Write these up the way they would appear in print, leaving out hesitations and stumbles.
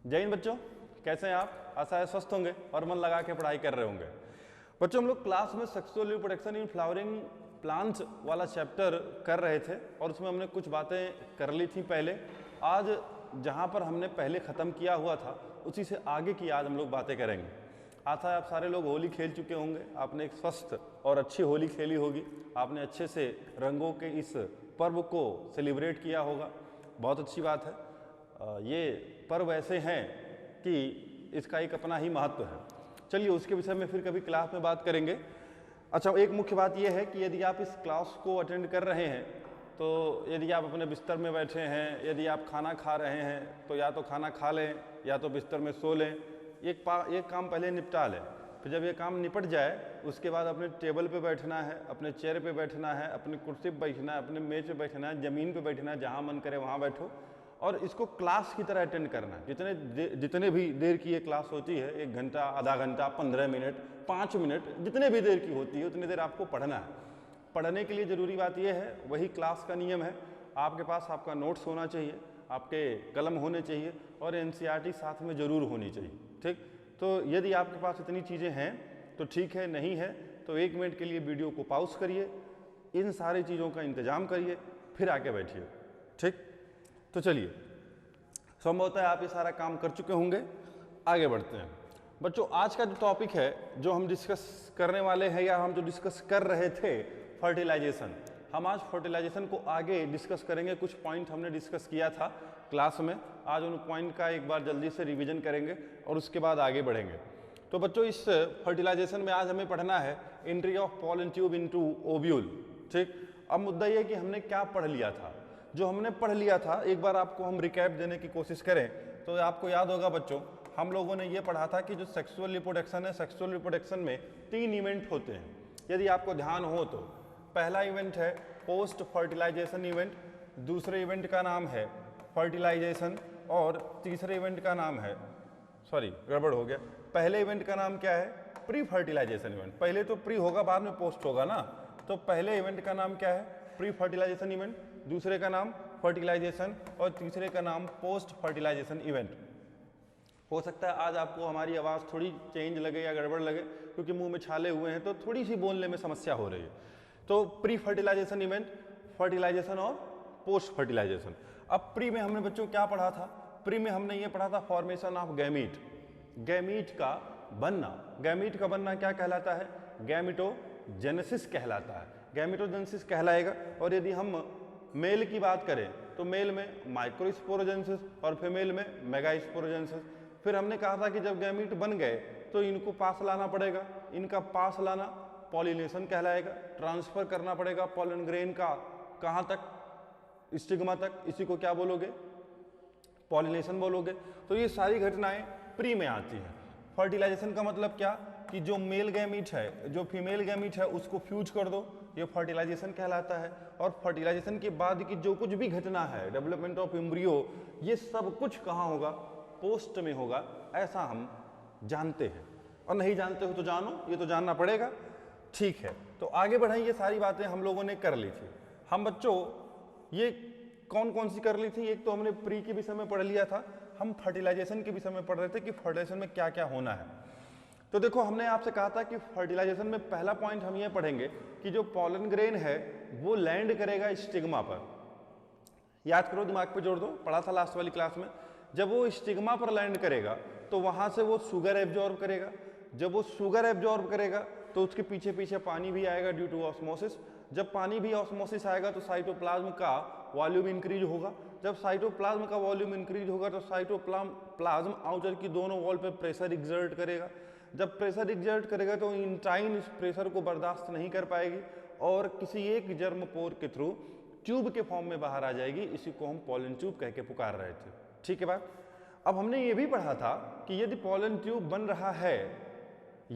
जय हिंद बच्चों, कैसे हैं आप? आशा है स्वस्थ होंगे और मन लगा के पढ़ाई कर रहे होंगे। बच्चों, हम लोग क्लास में sexual reproduction in flowering plants वाला चैप्टर कर रहे थे और उसमें हमने कुछ बातें कर ली थी पहले। आज जहां पर हमने पहले ख़त्म किया हुआ था उसी से आगे की आज हम लोग बातें करेंगे। आशा है आप सारे लोग होली खेल चुके होंगे, आपने एक स्वस्थ और अच्छी होली खेली होगी, आपने अच्छे से रंगों के इस पर्व को सेलिब्रेट किया होगा। बहुत अच्छी बात है। ये पर्व ऐसे हैं कि इसका एक अपना ही महत्व है। चलिए उसके विषय में फिर कभी क्लास में बात करेंगे। अच्छा, एक मुख्य बात यह है कि यदि आप इस क्लास को अटेंड कर रहे हैं तो यदि आप अपने बिस्तर में बैठे हैं, यदि आप खाना खा रहे हैं तो या तो खाना खा लें या तो बिस्तर में सो लें। एक काम पहले निपटा लें, फिर जब ये काम निपट जाए उसके बाद अपने टेबल पे बैठना है, अपने चेयर पे बैठना है, अपनी कुर्सी पे बैठना है, अपने मेज पे बैठना है, ज़मीन पे बैठना है, जहाँ मन करे वहाँ बैठो और इसको क्लास की तरह अटेंड करना है। जितने भी देर की ये क्लास होती है, 1 घंटा, आधा घंटा, 15 मिनट, 5 मिनट, जितने भी देर की होती है उतनी देर आपको पढ़ना है। पढ़ने के लिए ज़रूरी बात यह है, वही क्लास का नियम है, आपके पास आपका नोट्स होना चाहिए, आपके कलम होने चाहिए और एनसीईआरटी साथ में ज़रूर होनी चाहिए। ठीक, तो यदि आपके पास इतनी चीज़ें हैं तो ठीक है, नहीं है तो 1 मिनट के लिए वीडियो को पॉज करिए, इन सारी चीज़ों का इंतजाम करिए, फिर आके बैठिए। ठीक, तो चलिए, संभवतः आप ये सारा काम कर चुके होंगे। आगे बढ़ते हैं बच्चों। आज का जो टॉपिक है जो हम डिस्कस करने वाले हैं या हम जो डिस्कस कर रहे थे, फर्टिलाइजेशन। हम आज फर्टिलाइजेशन को आगे डिस्कस करेंगे। कुछ पॉइंट हमने डिस्कस किया था क्लास में, आज उन पॉइंट का एक बार जल्दी से रिवीजन करेंगे और उसके बाद आगे बढ़ेंगे। तो बच्चों, इस फर्टिलाइजेशन में आज हमें पढ़ना है entry of pollen tube into ovule. ठीक, अब मुद्दा ये कि हमने क्या पढ़ लिया था। जो हमने पढ़ लिया था एक बार आपको हम रिकैप देने की कोशिश करें तो आपको याद होगा बच्चों, हम लोगों ने ये पढ़ा था कि जो सेक्सुअल रिप्रोडक्शन है, सेक्सुअल रिप्रोडक्शन में 3 इवेंट होते हैं। यदि आपको ध्यान हो तो पहला इवेंट है पोस्ट फर्टिलाइजेशन इवेंट, दूसरे इवेंट का नाम है फर्टिलाइजेशन और तीसरे इवेंट का नाम है, सॉरी गड़बड़ हो गया, पहले इवेंट का नाम क्या है? Pre fertilization event. पहले तो प्री होगा, बाद में पोस्ट होगा ना। तो पहले इवेंट का नाम क्या है? प्री फर्टिलाइजेशन इवेंट, दूसरे का नाम फर्टिलाइजेशन और तीसरे का नाम पोस्ट फर्टिलाइजेशन इवेंट। हो सकता है आज आपको हमारी आवाज़ थोड़ी चेंज लगे या गड़बड़ लगे क्योंकि मुंह में छाले हुए हैं तो थोड़ी सी बोलने में समस्या हो रही है। तो प्री फर्टिलाइजेशन इवेंट, फर्टिलाइजेशन और पोस्ट फर्टिलाइजेशन। अब प्री में हमने बच्चों क्या पढ़ा था? प्री में हमने ये पढ़ा था फॉर्मेशन ऑफ गैमीट, गैमीट का बनना। गैमीट का बनना क्या कहलाता है? गैमिटोजेनेसिस कहलाता है, गैमिटोजेनेसिस कहलाएगा। और यदि हम मेल की बात करें तो मेल में माइक्रोस्पोरोजेनेसिस और फीमेल में मेगास्पोरोजेनेसिस। फिर हमने कहा था कि जब गैमीट बन गए तो इनको पास लाना पड़ेगा, इनका पास लाना पॉलिनेशन कहलाएगा। ट्रांसफर करना पड़ेगा पॉलन ग्रेन का कहाँ तक? स्टिग्मा तक। इसी को क्या बोलोगे? पॉलिनेशन बोलोगे। तो ये सारी घटनाएं प्री में आती हैं। फर्टिलाइजेशन का मतलब क्या कि जो मेल गैमीट है, जो फीमेल गैमीट है उसको फ्यूज कर दो, ये फर्टिलाइजेशन कहलाता है। और फर्टिलाइजेशन के बाद की जो कुछ भी घटना है, डेवलपमेंट ऑफ एम्ब्रियो, ये सब कुछ कहाँ होगा? पोस्ट में होगा, ऐसा हम जानते हैं। और नहीं जानते हो तो जानो, ये तो जानना पड़ेगा। ठीक है, तो आगे बढ़ें। ये सारी बातें हम लोगों ने कर ली थी। हम बच्चों ये कौन कौन सी कर ली थी? एक तो हमने प्री के विषय में पढ़ लिया था, हम फर्टिलाइजेशन के विषय में पढ़ रहे थे कि फर्टिलाइजेशन में क्या क्या होना है। तो देखो, हमने आपसे कहा था कि फर्टिलाइजेशन में पहला पॉइंट हम ये पढ़ेंगे कि जो पॉलन ग्रेन है वो लैंड करेगा स्टिग्मा पर। याद करो, दिमाग पे जोड़ दो, पढ़ा था लास्ट वाली क्लास में। जब वो स्टिग्मा पर लैंड करेगा तो वहां से वो शुगर एब्जॉर्ब करेगा। जब वो शुगर एब्जॉर्ब करेगा तो उसके पीछे पीछे पानी भी आएगा ड्यू टू ऑस्मोसिस। जब पानी भी ऑस्मोसिस आएगा तो साइटोप्लाज्म का वॉल्यूम इंक्रीज होगा। जब साइटोप्लाज्म का वॉल्यूम इंक्रीज होगा तो साइटोप्लाज्म आउटर की दोनों वॉल पे प्रेशर एक्सर्ट करेगा। जब प्रेशर एक्सर्ट करेगा तो इंटाइन इस प्रेशर को बर्दाश्त नहीं कर पाएगी और किसी एक जर्म पोर के थ्रू ट्यूब के फॉर्म में बाहर आ जाएगी। इसी को हम पॉलन ट्यूब कह के पुकार रहे थे। ठीक है बात। अब हमने ये भी पढ़ा था कि यदि पॉलन ट्यूब बन रहा है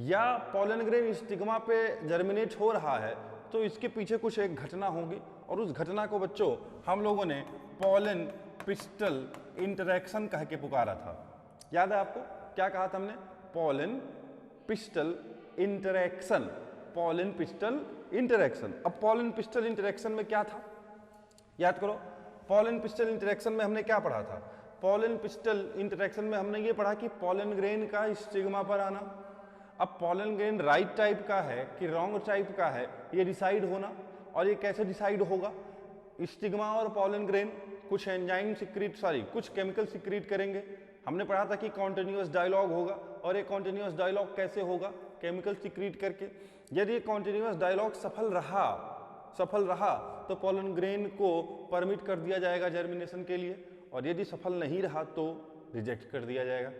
या पॉलन ग्रेन स्टिग्मा पे जर्मिनेट हो रहा है तो इसके पीछे कुछ एक घटना होगी और उस घटना को बच्चों हम लोगों ने पॉलन पिस्टल इंटरेक्शन कह के पुकारा था। याद है आपको क्या कहा था हमने? Pollen pistol interaction, pollen pistol interaction. अब पॉलन पिस्टल इंटरेक्शन में क्या था? याद करो, पॉलन पिस्टल इंटरेक्शन में हमने क्या पढ़ा था? पॉलन पिस्टल इंटरेक्शन में हमने ये पढ़ा कि पॉलन ग्रेन का स्टिग्मा पर आना। अब पॉलन ग्रेन राइट टाइप का है कि रॉन्ग टाइप का है, ये डिसाइड होना। और ये कैसे डिसाइड होगा? स्टिग्मा और पॉलन ग्रेन कुछ एंजाइम सिक्रीट कुछ केमिकल सिक्रीट करेंगे। हमने पढ़ा था कि कॉन्टिन्यूअस डायलॉग होगा, और ये कॉन्टिन्यूअस डायलॉग कैसे होगा? केमिकल सिक्रीट करके। यदि कॉन्टिन्यूअस डायलॉग सफल रहा तो पॉलन ग्रेन को परमिट कर दिया जाएगा जर्मिनेशन के लिए, और यदि सफल नहीं रहा तो रिजेक्ट कर दिया जाएगा।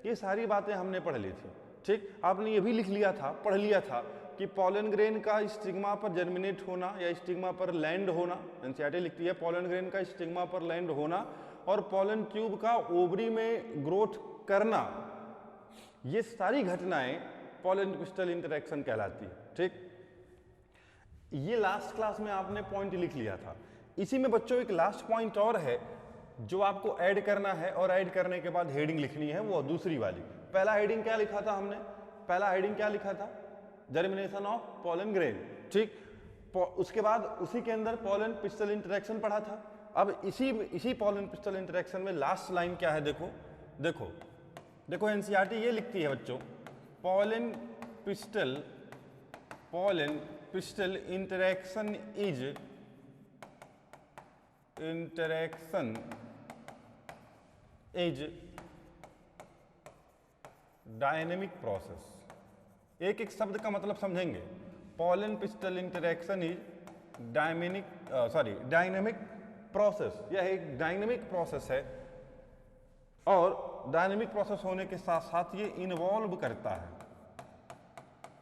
ये सारी बातें हमने पढ़ ली थी। ठीक, आपने ये भी लिख लिया था, पढ़ लिया था कि पॉलन ग्रेन का स्टिग्मा पर जर्मिनेट होना या स्टिग्मा पर लैंड होना, एनसीईआरटी लिखती है पॉलन ग्रेन का स्टिग्मा पर लैंड होना और पॉलन ट्यूब का ओवरी में ग्रोथ करना, ये सारी घटनाएं पॉलन पिस्टल इंटरेक्शन कहलाती है। ठीक, ये लास्ट क्लास में आपने पॉइंट लिख लिया था। इसी में बच्चों एक लास्ट पॉइंट और है जो आपको ऐड करना है, और ऐड करने के बाद हेडिंग लिखनी है, वो दूसरी वाली। पहला हेडिंग क्या लिखा था हमने? पहला हेडिंग क्या लिखा था? Germination of pollen grain. ठीक, उसके बाद उसी के अंदर पॉलन पिस्टल इंटरेक्शन पढ़ा था। अब इसी पॉलन पिस्टल इंटरेक्शन में लास्ट लाइन क्या है? देखो एनसीईआरटी ये लिखती है बच्चों, pollen pistol interaction is dynamic process. एक एक शब्द का मतलब समझेंगे। Pollen pistol interaction is dynamic process. यह एक डायनेमिक प्रोसेस है, और डायनेमिक प्रोसेस होने के साथ साथ ये इन्वॉल्व करता है।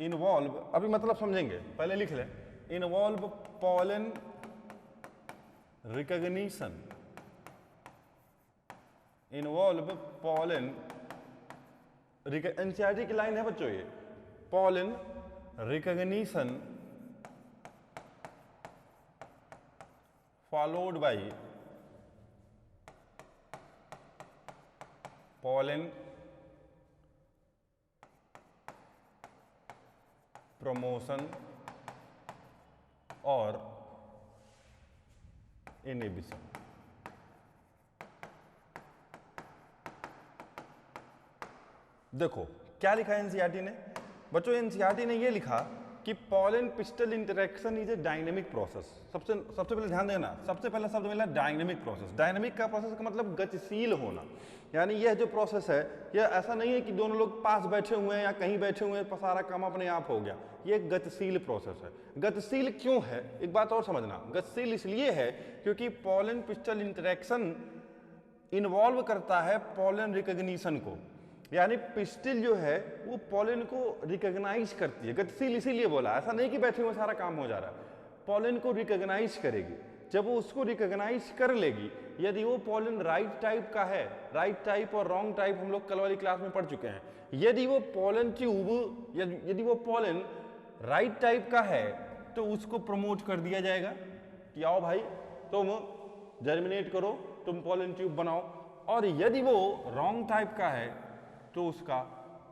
इन्वॉल्व, अभी मतलब समझेंगे, पहले लिख लें। इन्वॉल्व पॉलन रिकॉग्निशन, एनसीईआरटी की लाइन है बच्चों ये, pollen recognition followed by pollen promotion और इनहिबिशन। देखो क्या लिखा है एनसीईआरटी ने? बच्चों एनसीईआरटी ने ये लिखा कि pollen pistol interaction is a dynamic process. सबसे पहले ध्यान देना, सबसे पहला शब्द मिला डायनेमिक प्रोसेस। डायनेमिक का प्रोसेस का मतलब गतिशील होना। यानी यह जो प्रोसेस है, यह ऐसा नहीं है कि दोनों लोग पास बैठे हुए हैं या कहीं बैठे हुए हैं, सारा काम अपने आप हो गया। ये एक गतिशील प्रोसेस है। गतिशील क्यों है? एक बात और समझना, गतिशील इसलिए है क्योंकि पॉलन पिस्टल इंटरेक्शन इन्वॉल्व करता है पॉलन रिकॉग्निशन को। यानी पिस्टिल जो है वो पॉलन को रिकॉग्नाइज करती है। गतिशील इसीलिए बोला, ऐसा नहीं कि बैठे हुए सारा काम हो जा रहा है। पॉलन को रिकॉग्नाइज करेगी। जब वो उसको रिकॉग्नाइज कर लेगी, यदि वो पॉलन राइट टाइप का है, राइट टाइप और रॉन्ग टाइप हम लोग कल वाली क्लास में पढ़ चुके हैं। यदि वो पॉलन ट्यूब, यदि वो पॉलन राइट टाइप का है तो उसको प्रमोट कर दिया जाएगा कि आओ भाई तुम जर्मिनेट करो, तुम पॉलन ट्यूब बनाओ। और यदि वो रॉन्ग टाइप का है तो उसका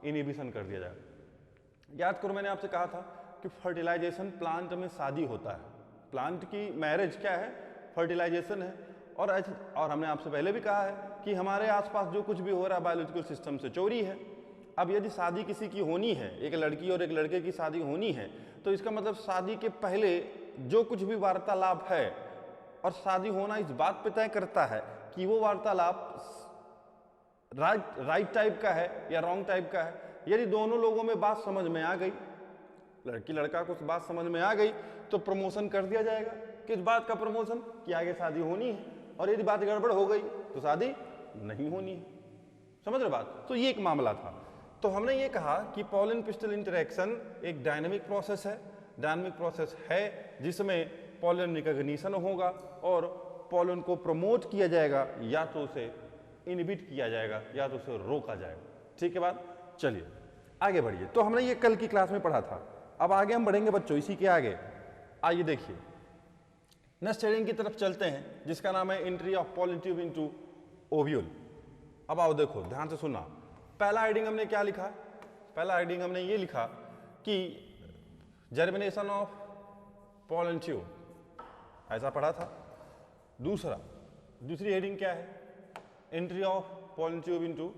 इनहिबिशन कर दिया जाएगा। याद करो मैंने आपसे कहा था कि फर्टिलाइजेशन प्लांट में शादी होता है। प्लांट की मैरिज क्या है? फर्टिलाइजेशन है। और हमने आपसे पहले भी कहा है कि हमारे आसपास जो कुछ भी हो रहा है बायोलॉजिकल सिस्टम से चोरी है। अब यदि शादी किसी की होनी है, एक लड़की और एक लड़के की शादी होनी है, तो इसका मतलब शादी के पहले जो कुछ भी वार्तालाप है, और शादी होना इस बात पे तय करता है कि वो वार्तालाप राइट टाइप का है या रॉन्ग टाइप का है। यदि दोनों लोगों में बात समझ में आ गई, लड़की लड़का को बात समझ में आ गई, तो प्रमोशन कर दिया जाएगा। किस बात का प्रमोशन? कि आगे शादी होनी है। और यदि बात गड़बड़ हो गई तो शादी नहीं होनी है। समझ रहे बात? तो ये एक मामला था। तो हमने ये कहा कि पॉलन पिस्टल इंटरेक्शन एक डायनेमिक प्रोसेस है। डायनेमिक प्रोसेस है जिसमें पॉलन रिकॉग्निशन होगा और पॉलन को प्रमोट किया जाएगा, या तो उसे इनहिबिट किया जाएगा, या तो उसे रोका जाएगा। ठीक है बात? चलिए आगे बढ़िए। तो हमने ये कल की क्लास में पढ़ा था। अब आगे हम बढ़ेंगे बच्चों इसी के आगे। आइए देखिए नेक्स्ट हेडिंग की तरफ चलते हैं, जिसका नाम है entry of pollen tube into ovule. अब आओ देखो ध्यान से सुनना। पहला हेडिंग हमने क्या लिखा? पहला हेडिंग हमने ये लिखा कि जर्मिनेशन ऑफ पॉलन ट्यूब, ऐसा पढ़ा था। दूसरी हेडिंग क्या है? Entry of pollen tube into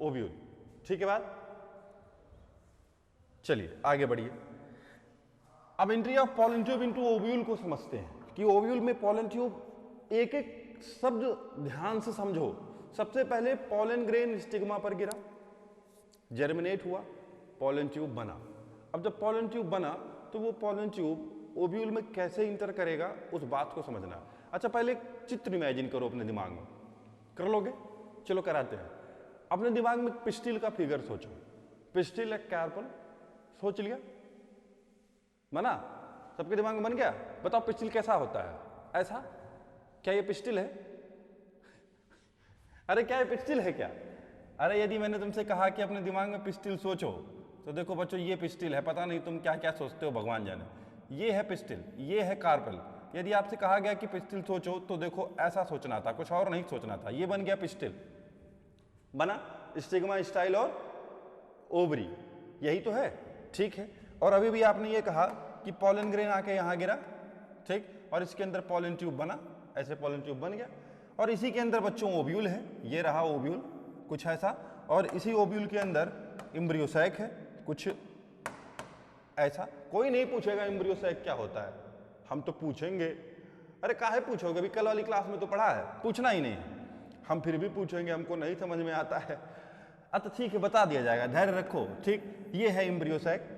ovule. ठीक है बात? चलिए आगे बढ़िए। अब entry of pollen tube into ovule को समझते हैं कि ओव्यूल में पॉलन ट्यूब, एक एक शब्द ध्यान से समझो। सबसे पहले पॉलन ग्रेन स्टिग्मा पर गिरा, जर्मिनेट हुआ, पॉलन ट्यूब बना। अब जब पॉलन ट्यूब बना तो वो पॉलन ट्यूब ओव्यूल में कैसे इंटर करेगा उस बात को समझना। अच्छा पहले एक चित्र इमेजिन करो अपने दिमाग में, कर लोगे? चलो कराते हैं। अपने दिमाग में पिस्टिल का फिगर सोचो, पिस्टिल एक कार्पल, सोच लिया? बना? सबके दिमाग में बन गया? बताओ पिस्टिल कैसा होता है? ऐसा? क्या ये पिस्टिल है? अरे क्या ये पिस्टिल है क्या? अरे यदि मैंने तुमसे कहा कि अपने दिमाग में पिस्टिल सोचो तो देखो बच्चों ये पिस्टिल है, पता नहीं तुम क्या क्या सोचते हो भगवान जाने। ये है पिस्टिल, ये है कार्पल। यदि आपसे कहा गया कि पिस्टिल सोचो तो देखो ऐसा सोचना था, कुछ और नहीं सोचना था। ये बन गया पिस्टिल, बना स्टिग्मा, स्टाइल और ओवरी, यही तो है। ठीक है, और अभी भी आपने ये कहा कि पॉलन ग्रेन आके यहाँ गिरा, ठीक, और इसके अंदर पॉलन ट्यूब बना, ऐसे पॉलन ट्यूब बन गया, और इसी के अंदर बच्चों ओव्यूल है, ये रहा ओव्यूल कुछ ऐसा, और इसी ओव्यूल के अंदर एम्ब्रियो सैक है कुछ ऐसा। कोई नहीं पूछेगा एम्ब्रियो सैक क्या होता है, हम तो पूछेंगे। अरे काहे पूछोगे, अभी कल वाली क्लास में तो पढ़ा है, पूछना ही नहीं है। हम फिर भी पूछेंगे, हमको नहीं समझ में आता है। अच्छा ठीक है, बता दिया जाएगा, धैर्य रखो। ठीक, ये है एम्ब्रियो सैक।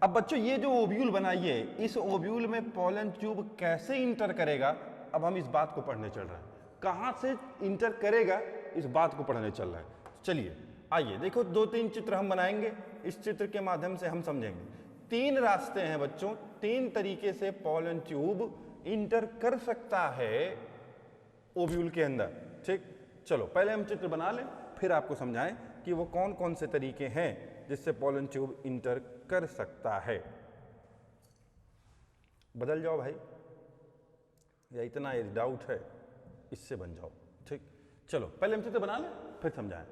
अब बच्चों ये जो ओव्यूल बनाइए, इस ओव्यूल में पॉलन ट्यूब कैसे इंटर करेगा, अब हम इस बात को पढ़ने चल रहे हैं। कहाँ से इंटर करेगा इस बात को पढ़ने चल रहा है। चलिए आइए देखो, दो तीन चित्र हम बनाएंगे, इस चित्र के माध्यम से हम समझेंगे। तीन रास्ते हैं बच्चों, तीन तरीके से पॉलन ट्यूब इंटर कर सकता है ओव्यूल के अंदर। ठीक, चलो पहले हम चित्र बना लें, फिर आपको समझाएं कि वो कौन कौन से तरीके हैं जिससे पॉलन ट्यूब इंटर कर सकता है। बदल जाओ भाई, या इतना ये डाउट है, इससे बन जाओ। ठीक, चलो पहले हम चित्र बना लें, फिर समझाएं।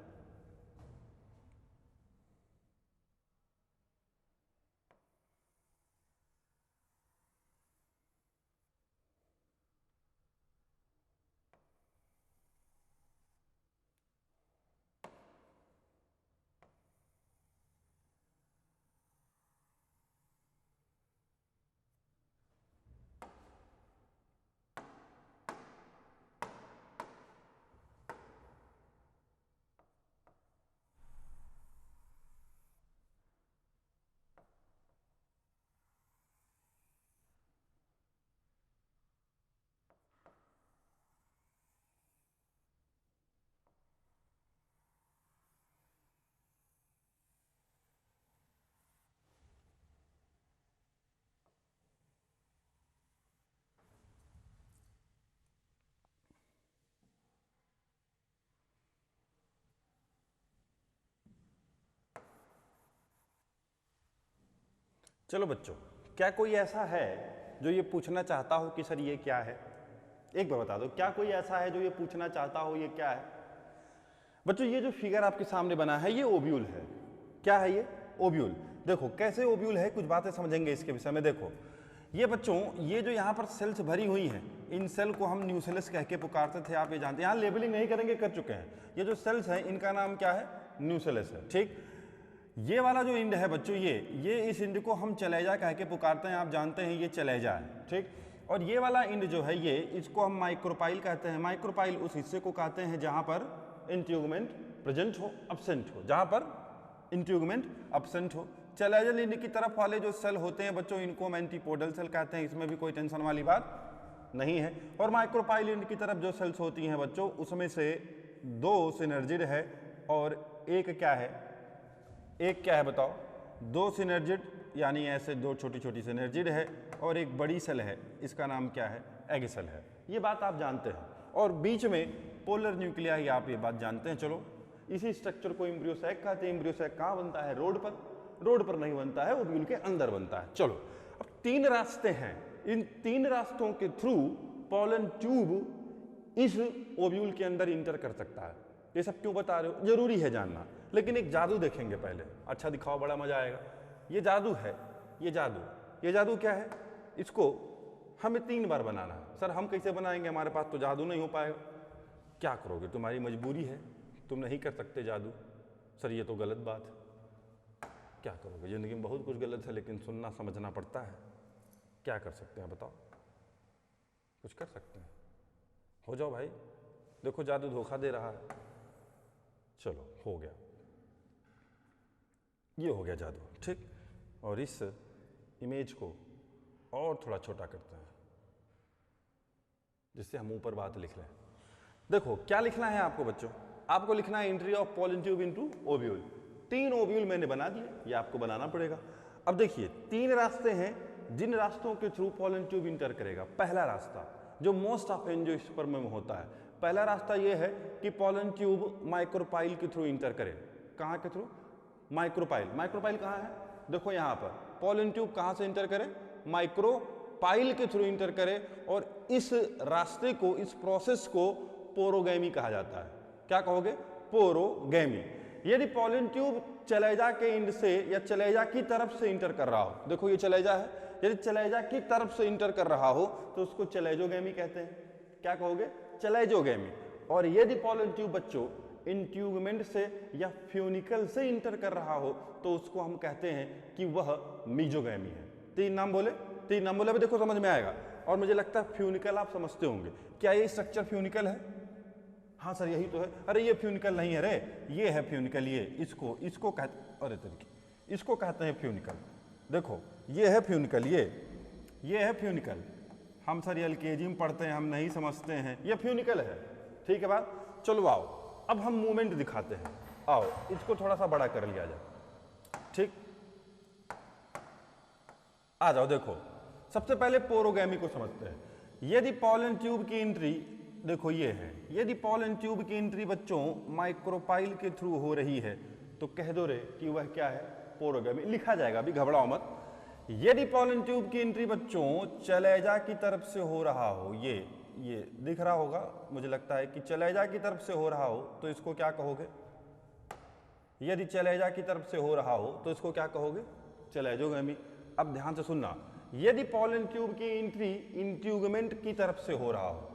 चलो बच्चों, क्या कोई ऐसा है जो ये पूछना चाहता हो कि सर ये क्या है? एक बार बता दो, क्या कोई ऐसा है जो ये पूछना चाहता हो ये क्या है? बच्चों ये जो फिगर आपके सामने बना है ये ओव्यूल है। क्या है ये? ओव्यूल। देखो कैसे ओव्यूल है, कुछ बातें समझेंगे इसके विषय में। देखो ये बच्चों, ये जो यहाँ पर सेल्स भरी हुई हैं, इन सेल को हम न्यूसेलस कह के पुकारते थे, आप ये जानते हैं। यहाँ लेबलिंग नहीं करेंगे, कर चुके हैं। ये जो सेल्स हैं इनका नाम क्या है? न्यूसेलस है। ठीक, ये वाला जो इंड है बच्चों, ये इस इंड को हम चलेजा कह के पुकारते हैं, आप जानते हैं ये चलेजा है। ठीक, और ये वाला इंड जो है ये, इसको हम माइक्रोपाइल कहते हैं। माइक्रोपाइल उस हिस्से को कहते हैं जहाँ पर इंट्यूगमेंट प्रेजेंट हो, अब्सेंट हो, जहाँ पर इंट्यूगमेंट अब्सेंट हो। चलेजल इंड की तरफ वाले जो सेल होते हैं बच्चों, इनको हम एंटीपोडल सेल कहते हैं, इसमें भी कोई टेंशन वाली बात नहीं है। और माइक्रोपाइल इंड की तरफ जो सेल्स होती हैं बच्चों, उसमें से दो सिनर्जिड है और एक क्या है? एक क्या है बताओ? दो सिनर्जिड, यानी ऐसे दो छोटी छोटी सिनर्जिड है, और एक बड़ी सेल है, इसका नाम क्या है? एग सेल है। ये बात आप जानते हैं। और बीच में पोलर न्यूक्लियाई, आप ये बात जानते हैं। चलो इसी स्ट्रक्चर को एम्ब्रियो सैक कहते हैं। एम्ब्रियो सैक कहाँ बनता है? रोड पर। रोड पर नहीं बनता है, ओव्यूल के अंदर बनता है। चलो अब तीन रास्ते हैं, इन तीन रास्तों के थ्रू पॉलन ट्यूब इस ओव्यूल के अंदर इंटर कर सकता है। ये सब क्यों बता रहे हो? जरूरी है जानना, लेकिन एक जादू देखेंगे पहले। अच्छा दिखाओ, बड़ा मजा आएगा। ये जादू है, ये जादू क्या है? इसको हमें 3 बार बनाना है। सर हम कैसे बनाएंगे, हमारे पास तो जादू नहीं हो पाएगा। क्या करोगे? तुम्हारी मजबूरी है, तुम नहीं कर सकते जादू। सर ये तो गलत बात है। क्या करोगे? ज़िंदगी में बहुत कुछ गलत है, लेकिन सुनना समझना पड़ता है। क्या कर सकते हैं बताओ? कुछ कर सकते हैं? हो जाओ भाई, देखो जादू धोखा दे रहा है। चलो हो गया, ये हो गया जादू, ठीक। और इस इमेज को और थोड़ा छोटा करते हैं, जिससे हम ऊपर बात लिख लें। देखो क्या लिखना है आपको बच्चों? आपको लिखना है entry of pollen tube into ovule. 3 ovule मैंने बना दिए, ये आपको बनाना पड़ेगा। अब देखिए 3 रास्ते हैं जिन रास्तों के थ्रू पॉलन ट्यूब इंटर करेगा। पहला रास्ता जो मोस्ट ऑफ एंजियोस्पर्म में होता है, पहला रास्ता ये है कि पॉलन ट्यूब माइक्रोपाइल के थ्रू इंटर करे। कहाँ के थ्रू? माइक्रोपाइल। माइक्रोपाइल कहाँ है? देखो यहाँ पर पॉलन ट्यूब कहाँ से इंटर करे? माइक्रोपाइल के थ्रू इंटर करे। और इस रास्ते को, इस प्रोसेस को पोरोगैमी कहा जाता है। क्या कहोगे? पोरोगैमी। यदि पॉलन ट्यूब चलेजा के एंड से या चलेजा की तरफ से इंटर कर रहा हो, देखो ये चलेजा है, यदि चलेजा की तरफ से इंटर कर रहा हो तो उसको चलेजोगैमी कहते हैं। क्या कहोगे? चलेजोगैमी। और यदि पॉलन ट्यूब बच्चों इंट्यूगमेंट से या फ्यूनिकल से इंटर कर रहा हो तो उसको हम कहते हैं कि वह मीजोगैमी है। 3 नाम बोले, 3 नाम बोले, अभी देखो समझ में आएगा। और मुझे लगता है फ्यूनिकल आप समझते होंगे। क्या ये स्ट्रक्चर फ्यूनिकल है? हाँ सर यही तो है। अरे ये फ्यूनिकल नहीं है रे, ये है फ्यूनिकल। ये इसको कहते, अरे तरीके इसको कहते हैं फ्यूनिकल। देखो ये है फ्यूनिकल, ये है फ्यूनिकल। हम सर एलकेजी में पढ़ते हैं, हम नहीं समझते हैं, ये फ्यूनिकल है। ठीक है बात? चलो आओ अब हम मूवमेंट दिखाते हैं। आओ इसको थोड़ा सा बड़ा कर लिया जाए, ठीक। आ जाओ, देखो सबसे पहले पोरोगैमी को समझते हैं। यदि पॉलन ट्यूब की एंट्री, देखो ये है, यदि पॉलन ट्यूब की एंट्री बच्चों माइक्रोपाइल के थ्रू हो रही है तो कह दो रे कि वह क्या है? पोरोगैमी। लिखा जाएगा, अभी घबराओ मत। यदि पॉलन ट्यूब की एंट्री बच्चों चलेजा की तरफ से हो रहा हो, ये दिख रहा होगा मुझे लगता है कि चलेजा की तरफ से हो रहा हो तो इसको क्या कहोगे? यदि चलेजा की तरफ से हो रहा हो तो इसको क्या कहोगे? चलेजोगैमी। अब ध्यान से सुनना, यदि पॉलन ट्यूब की एंट्री इंट्यूगमेंट की तरफ से हो रहा हो,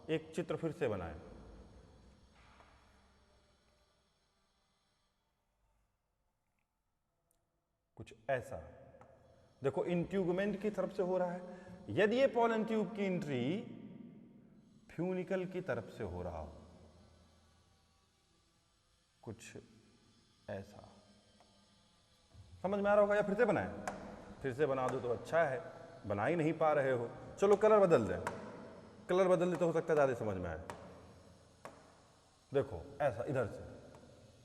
एक चित्र फिर से बनाएं। कुछ ऐसा, देखो इंट्यूगमेंट की तरफ से हो रहा है। यदि ये पॉलन ट्यूब की एंट्री फ्यूनिकल की तरफ से हो रहा हो, कुछ ऐसा। समझ में आ रहा होगा या फिर से बनाएं? फिर से बना दो तो अच्छा है, बना ही नहीं पा रहे हो। चलो कलर बदल दें, कलर बदल दे तो हो सकता है ज़्यादा समझ में आए। देखो ऐसा इधर से,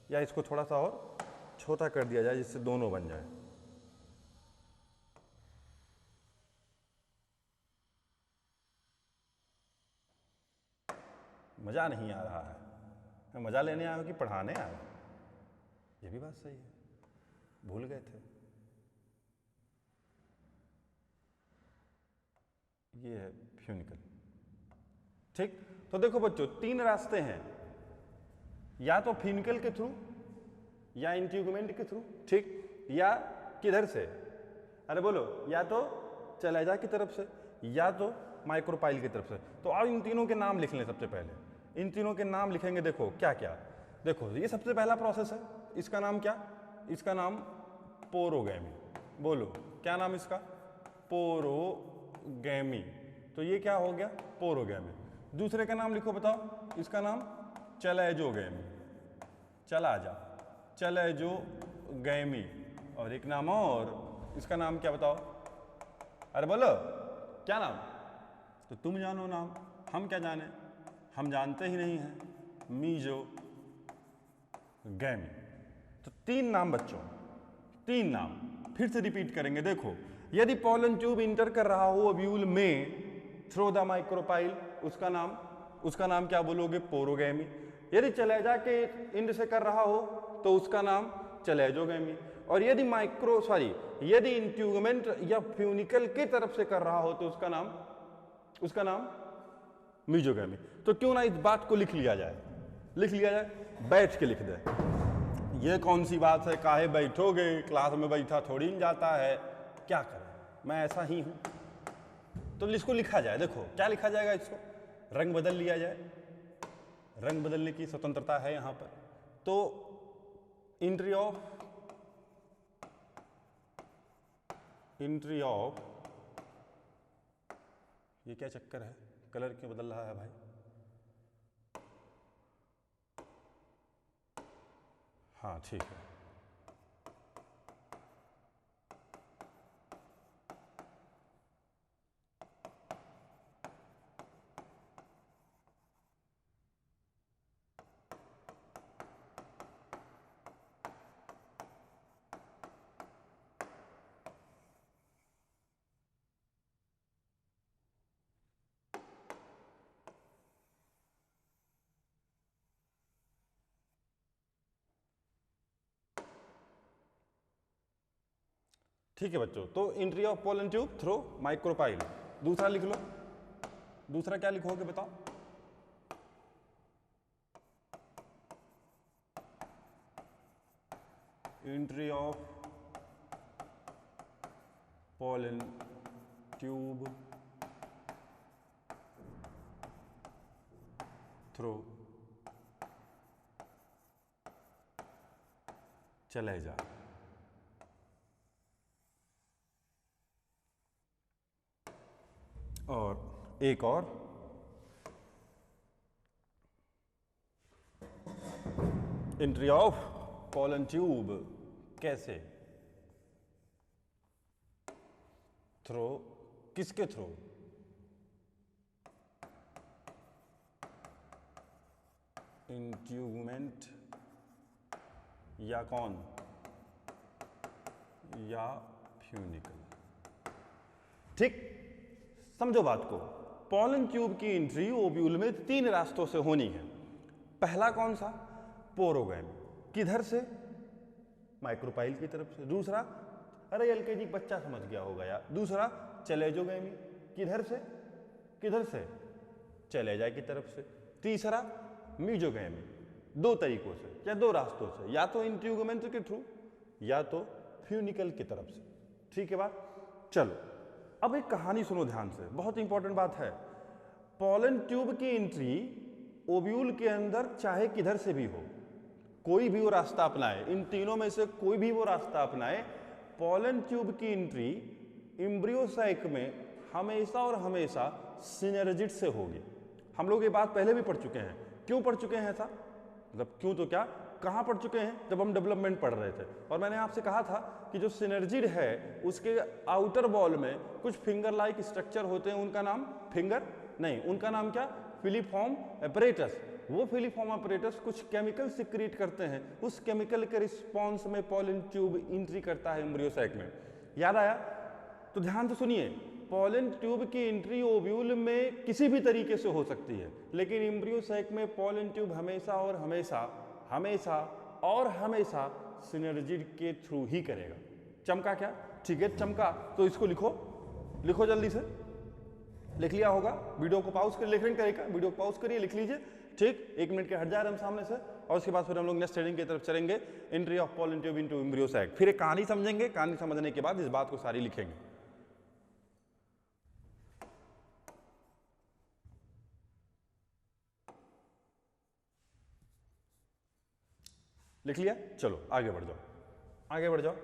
या इसको थोड़ा सा और छोटा कर दिया जाए जिससे दोनों बन जाए। मज़ा नहीं आ रहा है, मैं मज़ा लेने आया हूँ कि पढ़ाने आया हूँ? ये भी बात सही है, भूल गए थे। ये है फ्यूनिकल, ठीक। तो देखो बच्चों 3 रास्ते हैं, या तो फ्यूनिकल के थ्रू, या इंट्यूगमेंट के थ्रू, ठीक, या किधर से? अरे बोलो, या तो चलेजा की तरफ से या तो माइक्रोपाइल की तरफ से। तो अब इन तीनों के नाम लिख लें। सबसे पहले इन तीनों के नाम लिखेंगे। देखो क्या क्या, देखो ये सबसे पहला प्रोसेस है, इसका नाम क्या? इसका नाम पोरोगैमी। बोलो क्या नाम इसका? पोरोगैमी। तो ये क्या हो गया? पोरोगैमी। दूसरे का नाम लिखो, बताओ। इसका नाम चलेजोगैमी। चला जा, चलेजोगैमी। और एक नाम और, इसका नाम क्या बताओ? अरे बोलो क्या नाम? तो तुम जानो नाम, हम क्या जाने? हम जानते ही नहीं हैं। मीजोगैमी। तो 3 नाम बच्चों, 3 नाम फिर से रिपीट करेंगे। देखो यदि पॉलन ट्यूब इंटर कर रहा हो ओव्यूल में थ्रू द माइक्रोपाइल, उसका नाम क्या बोलोगे? पोरोगैमी। यदि चलेजा के एंड से कर रहा हो तो उसका नाम चलेजोगैमी। और यदि यदि इंट्यूगमेंट या फ्यूनिकल की तरफ से कर रहा हो तो उसका नाम मीजोगैमी। तो क्यों ना इस बात को लिख लिया जाए, बैठ के लिख दे। ये कौन सी बात है, काहे बैठोगे? क्लास में बैठा थोड़ी न जाता है, क्या करें, मैं ऐसा ही हूं। तो इसको लिखा जाए। देखो क्या लिखा जाएगा? इसको रंग बदल लिया जाए, रंग बदलने की स्वतंत्रता है यहाँ पर। तो एंट्री ऑफ ये क्या चक्कर है, कलर क्यों बदल रहा है भाई? हाँ ठीक है। ठीक है बच्चों, तो entry of pollen tube through micropyle. दूसरा लिख लो, दूसरा क्या लिखोगे बताओ? Entry of pollen tube through चले जा। और एक और, एंट्री ऑफ पोलन ट्यूब कैसे? थ्रू, किसके थ्रू? इंट्यूगमेंट या कौन, या फ्यूनिकल। ठीक, समझो बात को। पोलन ट्यूब की एंट्री ओव्यूल में 3 रास्तों से होनी है। पहला कौन सा? पोरोगैमी। किधर से? माइक्रोपाइल की तरफ से। दूसरा, अरे एलकेजी बच्चा समझ गया होगा यार, दूसरा चलेजोगैमी। किधर से? किधर से? चलेजा की तरफ से। तीसरा मीजोगैमी। 2 तरीकों से या 2 रास्तों से, या तो इंट्यूगमेंट के थ्रू या तो फ्यूनिकल की तरफ से। ठीक है बात? चलो अब एक कहानी सुनो ध्यान से, बहुत इंपॉर्टेंट बात है। पोलन ट्यूब की एंट्री ओव्यूल के अंदर चाहे किधर से भी हो, कोई भी वो रास्ता अपनाए, इन तीनों में से कोई भी वो रास्ता अपनाए, पोलन ट्यूब की एंट्री एम्ब्रियो सैक में हमेशा और हमेशा सिनर्जिड से होगी। हम लोग ये बात पहले भी पढ़ चुके हैं। क्यों पढ़ चुके हैं ऐसा? मतलब क्यों तो क्या, कहाँ पढ़ चुके हैं? जब हम डेवलपमेंट पढ़ रहे थे, और मैंने आपसे कहा था कि जो सिनर्जिड है उसके आउटर वॉल में कुछ फिंगर लाइक स्ट्रक्चर होते हैं, उनका नाम फिंगर नहीं, उनका नाम क्या? Filiform apparatus. वो फिलीफॉर्म अपरेटस कुछ केमिकल सिक्रीट करते हैं, उस केमिकल के रिस्पॉन्स में पोलन ट्यूब एंट्री करता है एम्ब्रियो सैक में। याद आया? तो ध्यान से सुनिए, पोलन ट्यूब की एंट्री ओव्यूल में किसी भी तरीके से हो सकती है, लेकिन एम्ब्रियो सैक में पोलन ट्यूब हमेशा और हमेशा हमेशा और हमेशा सिनर्जिड के थ्रू ही करेगा। चमका क्या? ठीक है चमका, तो इसको लिखो, लिखो जल्दी से। लिख लिया होगा? वीडियो को पॉज कर लिखने का तरीका, वीडियो को पॉज करिए, लिख लीजिए। ठीक, 1 मिनट के हट जा रहे हम सामने से, और उसके बाद फिर हम लोग नेक्स्ट हेडिंग की तरफ चलेंगे, entry of pollen tube into embryo sac. फिर एक कहानी समझेंगे, कहानी समझने के बाद इस बात को सारी लिखेंगे। लिख लिया? चलो आगे बढ़ जाओ, आगे बढ़ जाओ।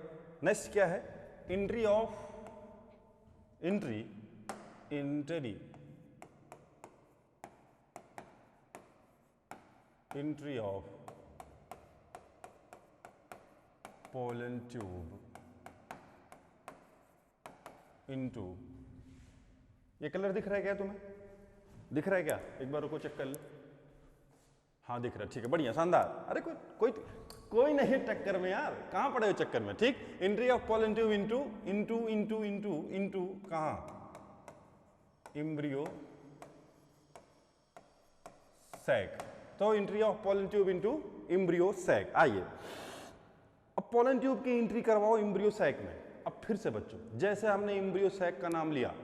नेक्स्ट क्या है? Entry of entry of pollen tube into, ये कलर दिख रहा है क्या तुम्हें? दिख रहा है क्या? एक बार रुको, चेक कर ले। हाँ दिख रहा है, ठीक है, बढ़िया, शानदार। अरे कोई नहीं टक्कर में यार, कहां पड़े हो चक्कर में? ठीक, entry of pollen tube into into into into into कहां? Embryo sac. तो entry of pollen tube into embryo sac. आइए अब पोलन ट्यूब की एंट्री करवाओ एम्ब्रियो सैक में। अब फिर से बच्चों, जैसे हमने एम्ब्रियो सैक का नाम लिया,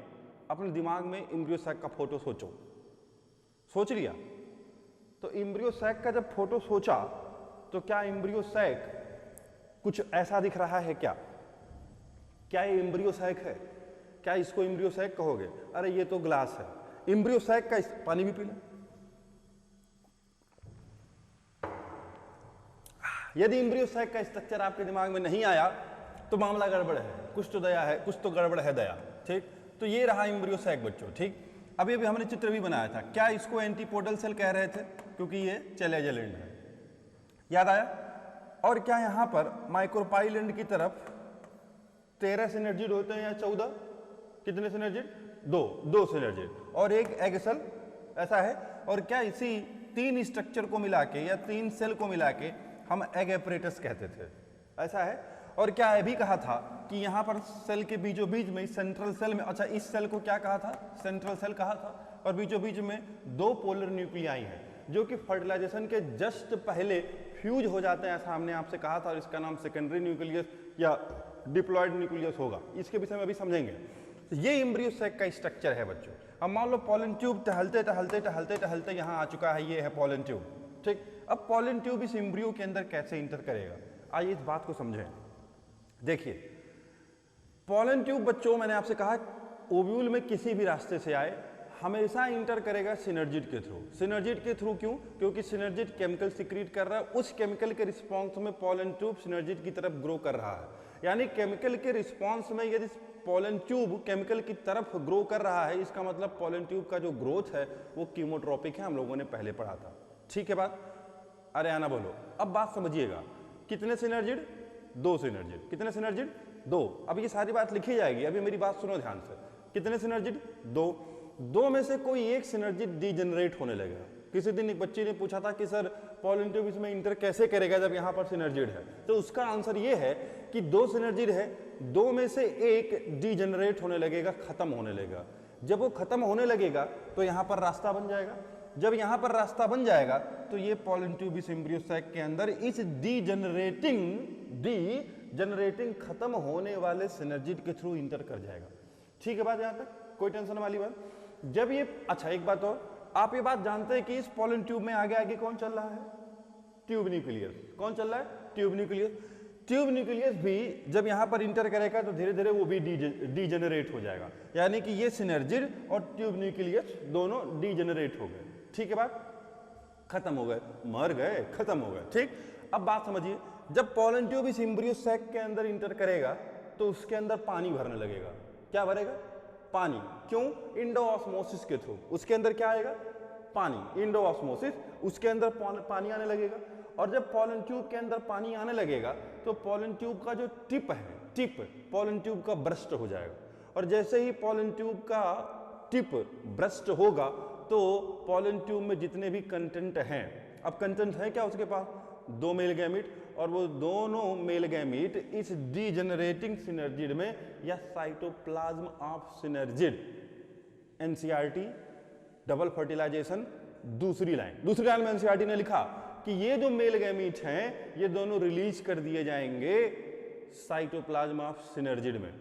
अपने दिमाग में एम्ब्रियो सैक का फोटो सोचो। सोच लिया? तो एम्ब्रियो सैक का जब फोटो सोचा, तो क्या एम्ब्रियो सैक कुछ ऐसा दिख रहा है क्या? क्या ये एम्ब्रियो सैक है? क्या इसको एम्ब्रियो सैक कहोगे? अरे ये तो ग्लास है। एम्ब्रियो सैक का पानी भी पी ले। यदि एम्ब्रियो सैक का स्ट्रक्चर आपके दिमाग में नहीं आया तो मामला गड़बड़ है, कुछ तो दया है, कुछ तो गड़बड़ है दया। ठीक, तो ये रहा एम्ब्रियो सैक बच्चों। ठीक, अभी अभी हमने चित्र भी बनाया था, क्या इसको एंटीपोडल सेल कह रहे थे क्योंकि ये चैलेजल एंड है, याद आया। और क्या यहाँ पर माइक्रोपाइल एंड की तरफ 13 सिनर्जिड होते हैं या 14? कितने सिनर्जिड? दो सिनर्जिड और एक एग सेल, ऐसा है। और क्या इसी 3 स्ट्रक्चर को मिला के या 3 सेल को मिला के हम एग एपरेटस कहते थे, ऐसा है। और क्या ये भी कहा था कि यहाँ पर सेल के बीचों बीच में सेंट्रल सेल में, अच्छा इस सेल को क्या कहा था? सेंट्रल सेल कहा था। और बीचों बीच में 2 पोलर न्यूक्लियाई हैं जो कि फर्टिलाइजेशन के जस्ट पहले फ्यूज हो जाते हैं, ऐसा हमने आपसे कहा था। और इसका नाम सेकेंडरी न्यूक्लियस या डिप्लॉयड न्यूक्लियस होगा, इसके विषय में अभी समझेंगे। तो ये एम्ब्रियो सैक का स्ट्रक्चर है बच्चों। अब मान लो पॉलन ट्यूब टहलते टहलते टहलते टहलते यहाँ आ चुका है, ये है पॉलन ट्यूब। ठीक, अब पॉलन ट्यूब इस एम्ब्रियो के अंदर कैसे इंटर करेगा, आइए इस बात को समझें। देखिए पॉलन ट्यूब बच्चों, मैंने आपसे कहा ओव्यूल में किसी भी रास्ते से आए हमेशा इंटर करेगा सिनर्जिड के थ्रू। सिनर्जिड के थ्रू क्यों? क्योंकि सिनर्जिड केमिकल सिक्रीट कर रहा है, उस केमिकल के रिस्पॉन्स में पॉलन ट्यूब सिनर्जिड की तरफ ग्रो कर रहा है। यानी केमिकल के रिस्पॉन्स में यदि पॉलन ट्यूब केमिकल की तरफ ग्रो कर रहा है, इसका मतलब पॉलन ट्यूब का जो ग्रोथ है वो कीमोट्रोपिक है, हम लोगों ने पहले पढ़ा था। ठीक है बात? अरे आना बोलो। अब बात समझिएगा, कितने सिनर्जिड? 2 सिनर्जिड। कितने सिनर्जिड? 2। अब ये सारी बात लिखी जाएगी, अभी मेरी बात सुनो ध्यान से। कितने सिनर्जिड? 2 में से कोई एक सिनर्जिड डीजेनरेट होने लगेगा। किसी दिन एक बच्चे ने पूछा था कि सर पॉलन ट्यूब इसमें इंटर कैसे करेगा जब यहाँ पर सिनर्जिड है, तो उसका आंसर ये है कि 2 सिनर्जिड है, 2 में से एक डीजेनरेट होने लगेगा, खत्म होने लगेगा। जब वो खत्म होने लगेगा तो यहाँ पर रास्ता बन जाएगा। जब यहाँ पर रास्ता बन जाएगा तो ये पॉलन ट्यूब इस एम्ब्रियो सैक के अंदर इस डीजेनरेटिंग खत्म होने वाले सिनर्जिड के थ्रू इंटर कर जाएगा। ठीक है बात यहाँ तक? कोई टेंशन वाली बात? जब ये, अच्छा एक बात और, आप ये बात जानते हैं कि इस पॉलन ट्यूब में आगे आगे कौन चल रहा है? Tube nucleus. कौन चल रहा है? Tube nucleus. ट्यूब न्यूक्लियस भी जब यहाँ पर इंटर करेगा तो धीरे धीरे वो भी डीजेनरेट हो जाएगा। यानी कि ये सिनर्जिड और ट्यूब न्यूक्लियस दोनों डीजेनरेट हो गए। ठीक है बात? खत्म हो गए, मर गए, खत्म हो गए। ठीक, अब बात समझिए, जब पॉलन ट्यूब इस एम्ब्रियो सैक के अंदर इंटर करेगा तो उसके अंदर पानी भरने लगेगा। क्या भरेगा? पानी। क्यों? इंडोऑस्मोसिस के थ्रू उसके अंदर क्या आएगा? पानी। इंडोऑस्मोसिस, उसके अंदर पानी आने लगेगा। और जब पॉलन ट्यूब के अंदर पानी आने लगेगा तो पॉलन ट्यूब का जो टिप है, टिप पॉलन ट्यूब का ब्रस्ट हो जाएगा। और जैसे ही पॉलन ट्यूब का टिप ब्रस्ट होगा तो पॉलन ट्यूब में जितने भी कंटेंट हैं, अब कंटेंट है क्या उसके पास? 2 मेल गैमीट, और वो दोनों मेल गैमीट इस डीजेनरेटिंग सिनर्जिड में या cytoplasm of synergid, NCERT double fertilization दूसरी लाइन में एनसीईआरटी ने लिखा कि ये जो मेल गैमीट हैं ये दोनों रिलीज कर दिए जाएंगे साइटोप्लाज्म ऑफ सिनर्जिड में।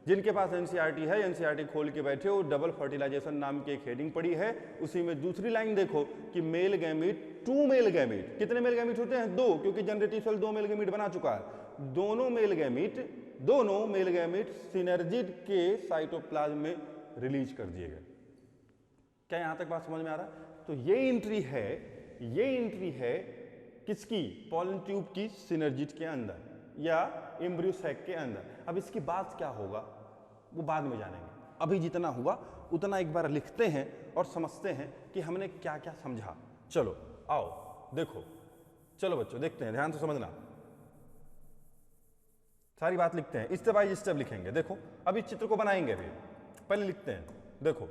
जिनके पास एनसीईआरटी है, एनसीईआरटी खोल के बैठे हो, डबल फर्टिलाइजेशन नाम की एक हेडिंग पड़ी है, उसी में दूसरी लाइन देखो कि मेल गैमीट, 2 मेल गैमीट, कितने मेल गैमीट होते हैं? 2, क्योंकि जनरेटिव सेल 2 मेल गैमीट बना चुका है। दोनों मेल गैमीट सिनर्जिड के साइटोप्लाज्म में रिलीज कर दिए गए। क्या यहां तक बात समझ में आ रहा है? तो ये एंट्री है किसकी? पॉलन ट्यूब की सिनर्जिड के अंदर या एम्ब्रियो सैक के अंदर। अब इसकी बात क्या होगा वो बाद में जानेंगे, अभी जितना हुआ उतना एक बार लिखते हैं और समझते हैं कि हमने क्या क्या समझा। चलो आओ देखो, चलो बच्चों देखते हैं, ध्यान से समझना, सारी बात लिखते हैं, स्टेप बाय स्टेप लिखेंगे। देखो अब इस चित्र को बनाएंगे, अभी पहले लिखते हैं। देखो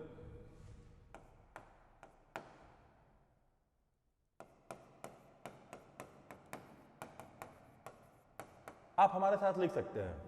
आप हमारे साथ लिख सकते हैं।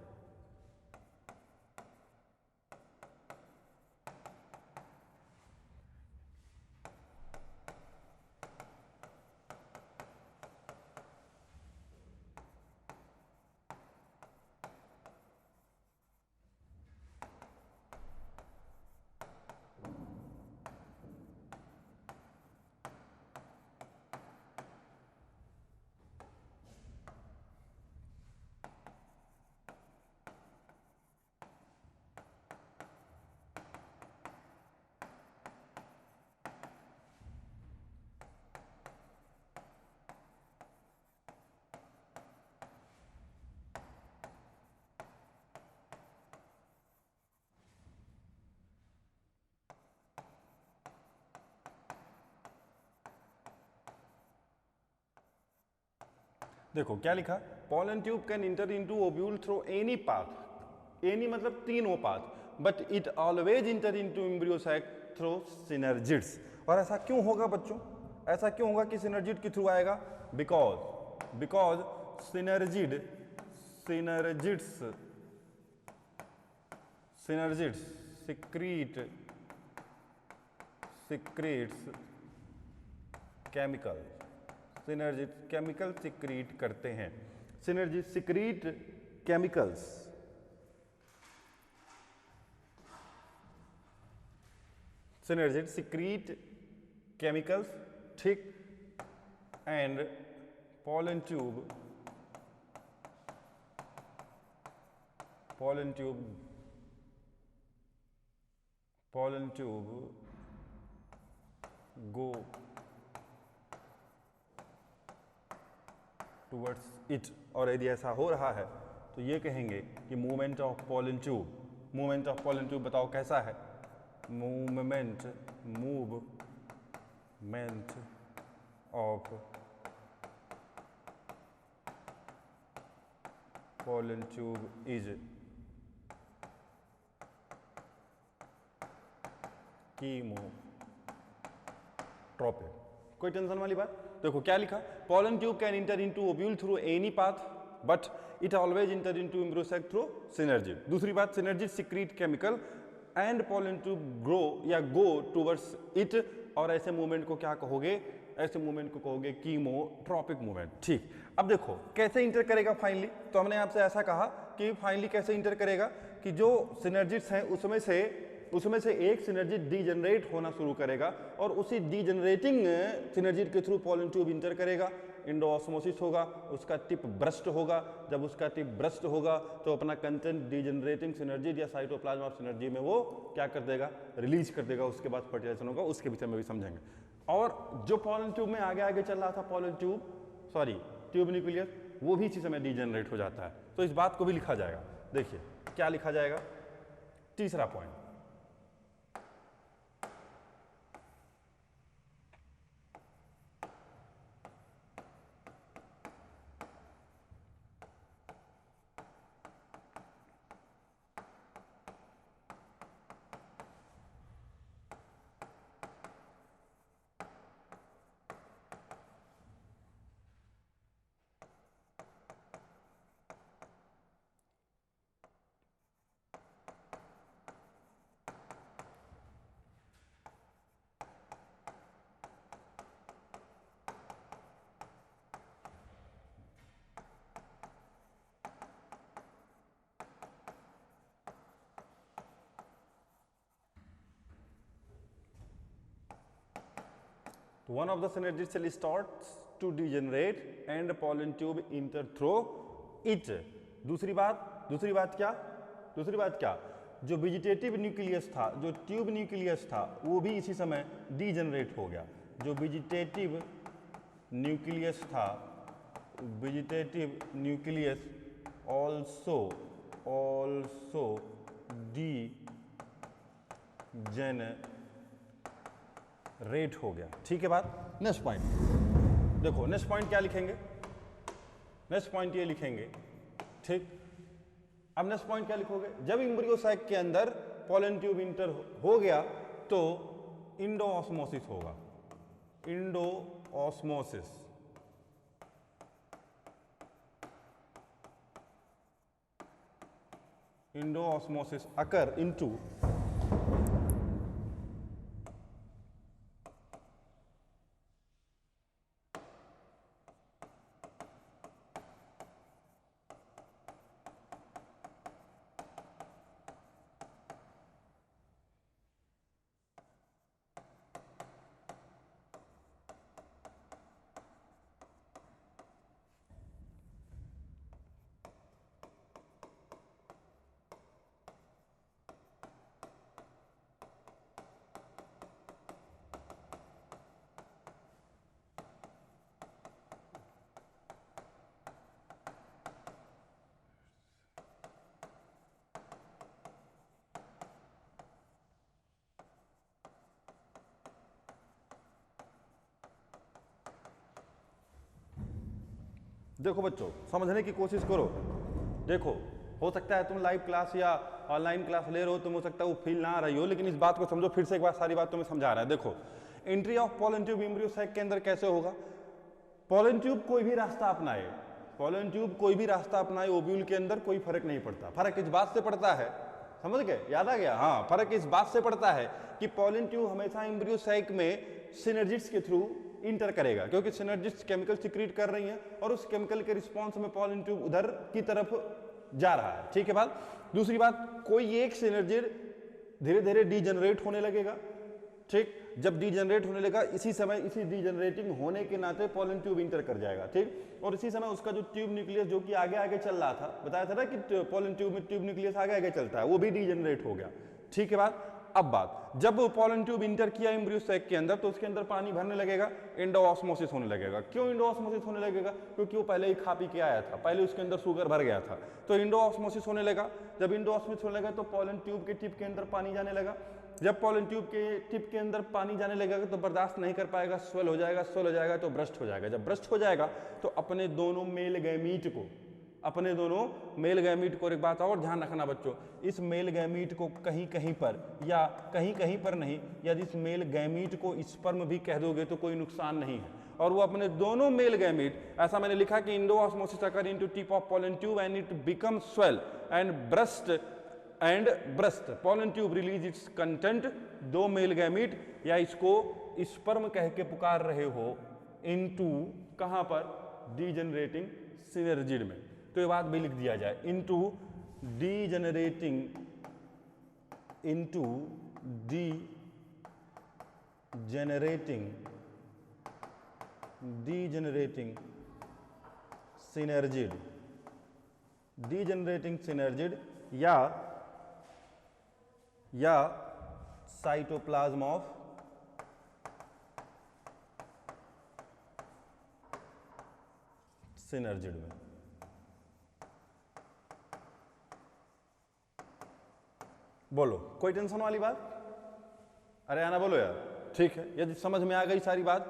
देखो क्या लिखा, pollen tube can enter into ovule through any path, any मतलब तीनों path, but it always enter into embryo sac through synergids. और ऐसा क्यों होगा बच्चों, ऐसा क्यों होगा कि सिनर्जिड के थ्रू आएगा? Because synergids secretes chemical, synergid chemical secrete करते हैं। Synergy secrete chemicals, synergid secrete chemicals, ठीक। And pollen tube go towards it। और यदि ऐसा हो रहा है तो ये कहेंगे कि मूवमेंट ऑफ pollen tube बताओ कैसा है? Movement of pollen tube is chemotropic. कोई टेंशन वाली बात? देखो क्या लिखा, pollen tube can enter into ovule through any path but it always enter into embryo sac through synergid। दूसरी बात, synergid secrete chemical and pollen tube grow या go towards it। और ऐसे मूवमेंट को क्या कहोगे? ऐसे मूवमेंट को कहोगे कीमोट्रोपिक मूवमेंट, ठीक। अब देखो कैसे इंटर करेगा फाइनली, तो हमने आपसे ऐसा कहा कि फाइनली कैसे इंटर करेगा कि जो सिनर्जिड्स हैं उसमें से एक सिनर्जिड डीजनरेट होना शुरू करेगा और उसी डीजनरेटिंग सिनर्जिड के थ्रू pollen ट्यूब इंटर करेगा, इंडोऑस्मोसिस होगा, उसका टिप ब्रस्ट होगा। जब उसका टिप ब्रस्ट होगा तो अपना कंटेंट डीजनरेटिंग सिनर्जिड या साइटोप्लाज्म ऑफ सिनर्जी में वो क्या कर देगा? रिलीज कर देगा। उसके बाद फर्टिलाइजेशन होगा, उसके विषय में भी समझेंगे। और जो pollen ट्यूब में आगे चल रहा था ट्यूब न्यूक्लियस, वो भी इसी समय डीजनरेट हो जाता है। तो इस बात को भी लिखा जाएगा। देखिए क्या लिखा जाएगा, तीसरा point, one of the synergid cell starts to degenerate and pollen tube enter through it। दूसरी बात क्या, जो वेजिटेटिव न्यूक्लियस था, जो ट्यूब न्यूक्लियस था, वो भी इसी समय डीजनरेट हो गया। जो वेजिटेटिव न्यूक्लियस ऑल्सो डीजनरेट हो गया, ठीक है बात। नेक्स्ट पॉइंट देखो, नेक्स्ट पॉइंट क्या लिखेंगे? नेक्स्ट पॉइंट ये लिखेंगे, ठीक। अब नेक्स्ट पॉइंट क्या लिखोगे? जब एम्ब्रियो सैक के अंदर pollen ट्यूब इंटर हो गया तो इंडोऑस्मोसिस होगा। इंडोऑस्मोसिस अकर इनटू देखो बच्चों, समझने की कोशिश करो। देखो, हो सकता है तुम लाइव क्लास या ऑनलाइन क्लास ले रहे हो, तुम हो सकता है वो फील ना आ रही हो, लेकिन इस बात को समझो फिर से एक बार, सारी बात तुम्हें समझा रहा है। देखो, entry of pollen tube embryo sac के अंदर कैसे होगा। पोलन ट्यूब कोई भी रास्ता अपनाए, पोलन ट्यूब कोई भी रास्ता अपनाए, ओव्यूल के अंदर कोई फर्क नहीं पड़ता। फर्क इस बात से पड़ता है, समझ गए, याद आ गया, हाँ, फर्क इस बात से पड़ता है कि पोलन ट्यूब हमेशा एम्ब्रियो सैक में सिनर्जिड्स के थ्रू इंटर करेगा, क्योंकि सिनर्जिड्स केमिकल सिक्रीट कर रही हैं और उस केमिकल के रिस्पॉन्स में पोलन ट्यूब उधर की तरफ जा रहा है। ठीक है बात। दूसरी बात, कोई एक सिनर्जिड धीरे धीरे डीजनरेट होने लगेगा। ठीक, जब डीजनरेट होने लगा, इसी समय इसी डीजनरेटिंग होने के नाते पोलन ट्यूब इंटर कर जाएगा। ठीक, और इसी समय उसका जो ट्यूब न्यूक्लियस जो कि आगे आगे चल रहा था, बताया था ना कि पोलन ट्यूब में ट्यूब न्यूक्लियस आगे आगे चलता है, वो भी डीजनरेट हो गया। ठीक है बात। अब बात, जब पोलन ट्यूब इंटर किया एम्ब्रियो सैक के अंदर, तो उसके अंदर पानी भरने लगेगा, एंडोऑस्मोसिस होने लगेगा। क्यों एंडोऑस्मोसिस होने लगेगा? क्योंकि वो पहले ही खा पी के आया था, पहले उसके अंदर शुगर भर गया था, तो एंडोऑस्मोसिस होने लगा। जब एंडोऑस्मोसिस होने लगा तो पोलन ट्यूब के टिप के अंदर पानी जाने लगा। जब पोलन ट्यूब के टिप के अंदर पानी जाने लगेगा तो बर्दाश्त नहीं कर पाएगा, स्वेल हो जाएगा, स्वेल हो जाएगा तो ब्रस्ट हो जाएगा। जब ब्रस्ट हो जाएगा तो अपने दोनों मेल गैमीट को, अपने दोनों मेल गैमीट को, एक बात और ध्यान रखना बच्चों, इस मेल गैमीट को कहीं कहीं पर या कहीं कहीं पर नहीं, यदि इस मेल गैमीट को स्पर्म भी कह दोगे तो कोई नुकसान नहीं है। और वो अपने दोनों मेल गैमीट, ऐसा मैंने लिखा कि endosmosis occur into tip of pollen tube and it become swell and burst pollen tube release its content, दो मेल गैमीट, या इसको स्पर्म कह के पुकार रहे हो, इनटू कहां पर, डीजनरेटिंग सिनर्जिड में। तो ये बात भी लिख दिया जाए, इनटू डीजनरेटिंग डीजनरेटिंग सिनर्जिड या साइटोप्लाज्म ऑफ सिनर्जिड में। बोलो, कोई टेंशन वाली बात? अरे आना बोलो यार। ठीक है, यदि समझ में आ गई सारी बात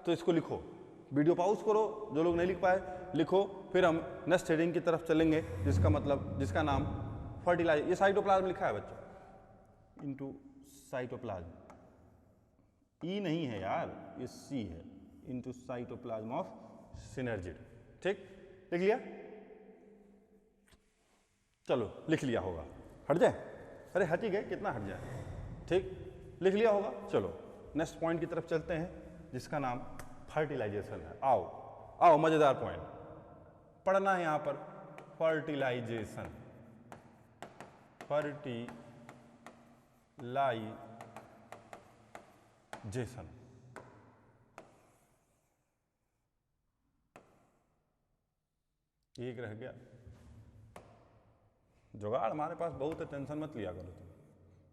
तो इसको लिखो, वीडियो पॉज करो, जो लोग नहीं लिख पाए लिखो, फिर हम नेक्स्ट हेडिंग की तरफ चलेंगे, जिसका मतलब, जिसका नाम फर्टिलाइज, ये साइटोप्लाज्म लिखा है बच्चों, इनटू साइटोप्लाज्म, ई नहीं है यार, ये सी है, इनटू साइटोप्लाज्म ऑफ सिनर्जिड। ठीक, लिख लिया? चलो, लिख लिया होगा, हट जाए, अरे हट ही गए, कितना हट जाए। ठीक, लिख लिया होगा। चलो नेक्स्ट पॉइंट की तरफ चलते हैं, जिसका नाम फर्टिलाइजेशन है। आओ आओ, मजेदार पॉइंट पढ़ना है यहां पर, फर्टिलाइजेशन, फर्टिलाइजेशन। एक रह गया जुगाड़, हमारे पास बहुत है, टेंशन मत लिया करो तुम।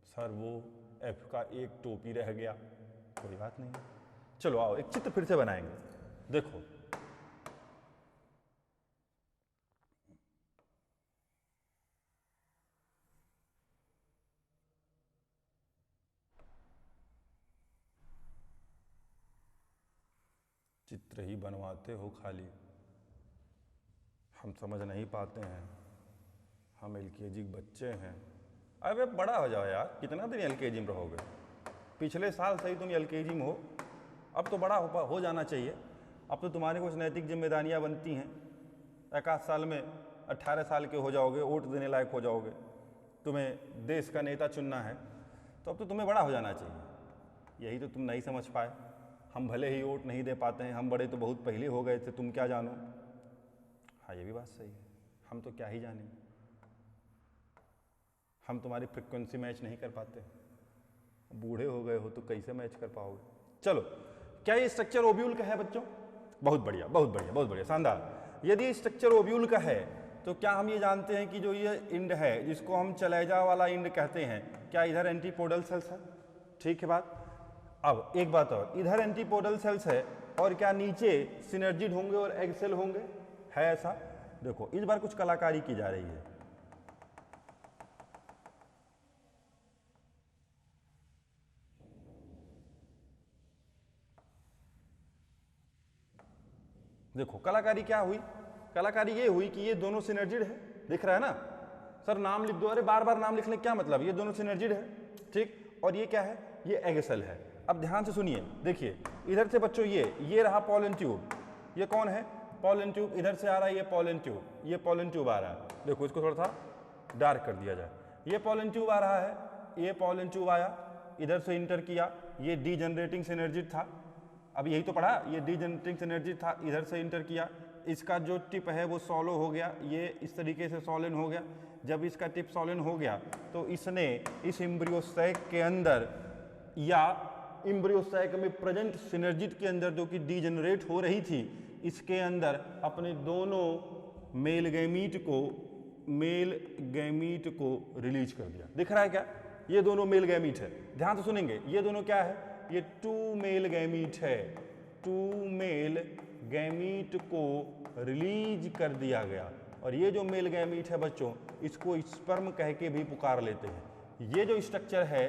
सर वो एफ का एक टोपी रह गया, कोई बात नहीं। चलो आओ, एक चित्र फिर से बनाएंगे। देखो, चित्र ही बनवाते हो खाली, हम समझ नहीं पाते हैं, हम एलकेजी के बच्चे हैं। अबे बड़ा हो जाओ यार, कितना दिन एलकेजी में रहोगे? पिछले साल से ही तुम एलकेजी में हो, अब तो बड़ा हो जाना चाहिए। अब तो तुम्हारी कुछ नैतिक जिम्मेदारियां बनती हैं। एक आध साल में 18 साल के हो जाओगे, वोट देने लायक हो जाओगे, तुम्हें देश का नेता चुनना है, तो अब तो तुम्हें बड़ा हो जाना चाहिए। यही तो तुम नहीं समझ पाए। हम भले ही वोट नहीं दे पाते हैं, हम बड़े तो बहुत पहले हो गए थे, तुम क्या जानो। हाँ, ये भी बात सही है, हम तो क्या ही जाने, हम तुम्हारी फ्रिक्वेंसी मैच नहीं कर पाते। बूढ़े हो गए हो तो कैसे मैच कर पाओगे। चलो, क्या ये स्ट्रक्चर ओव्यूल का है बच्चों? बहुत बढ़िया, बहुत बढ़िया, बहुत बढ़िया, शानदार। यदि स्ट्रक्चर ओव्यूल का है तो क्या हम ये जानते हैं कि जो ये इंड है, जिसको हम चलेजा वाला इंड कहते हैं, क्या इधर एंटीपोडल सेल्स है? ठीक है बात। अब एक बात और, इधर एंटीपोडल सेल्स है और क्या नीचे सिनर्जिड होंगे और एग सेल होंगे, है ऐसा? देखो, इस बार कुछ कलाकारी की जा रही है। देखो कलाकारी क्या हुई, कलाकारी ये हुई कि ये दोनों सिनर्जिड है, दिख रहा है ना सर, नाम लिख दो, अरे बार बार नाम लिखने क्या मतलब, ये दोनों सिनर्जिड है, ठीक। और ये क्या है, ये एग सेल है। अब ध्यान से सुनिए, देखिए इधर से बच्चों ये रहा पॉलन ट्यूब, ये कौन है, पॉलन ट्यूब, इधर से आ रहा है ये पॉलन ट्यूब, ये पॉलन ट्यूब आ रहा है, देखो इसको थोड़ा सा डार्क कर दिया जाए, ये पॉलन ट्यूब आ रहा है, ये पॉलन ट्यूब आया, इधर से इंटर किया, ये डीजनरेटिंग सिनर्जिड था, अब यही तो पढ़ा, ये डीजनरेटिंग सिनर्जिड था, इधर से इंटर किया, इसका जो टिप है वो सॉलो हो गया, ये इस तरीके से सॉलिन हो गया। जब इसका टिप सॉलिन हो गया तो इसने इस एम्ब्रियोसैक के अंदर या एम्ब्रियोसैक में प्रेजेंट सिनर्जिड के अंदर जो कि डीजनरेट हो रही थी, इसके अंदर अपने दोनों मेल गैमीट को रिलीज कर दिया। दिख रहा है क्या, ये दोनों मेल गैमीट है, ध्यान से सुनेंगे, ये दोनों क्या है, ये 2 मेल गैमीट है, 2 मेल गैमीट को रिलीज कर दिया गया। और ये जो मेल गैमीट है बच्चों, इसको स्पर्म कह के भी पुकार लेते हैं। ये जो स्ट्रक्चर है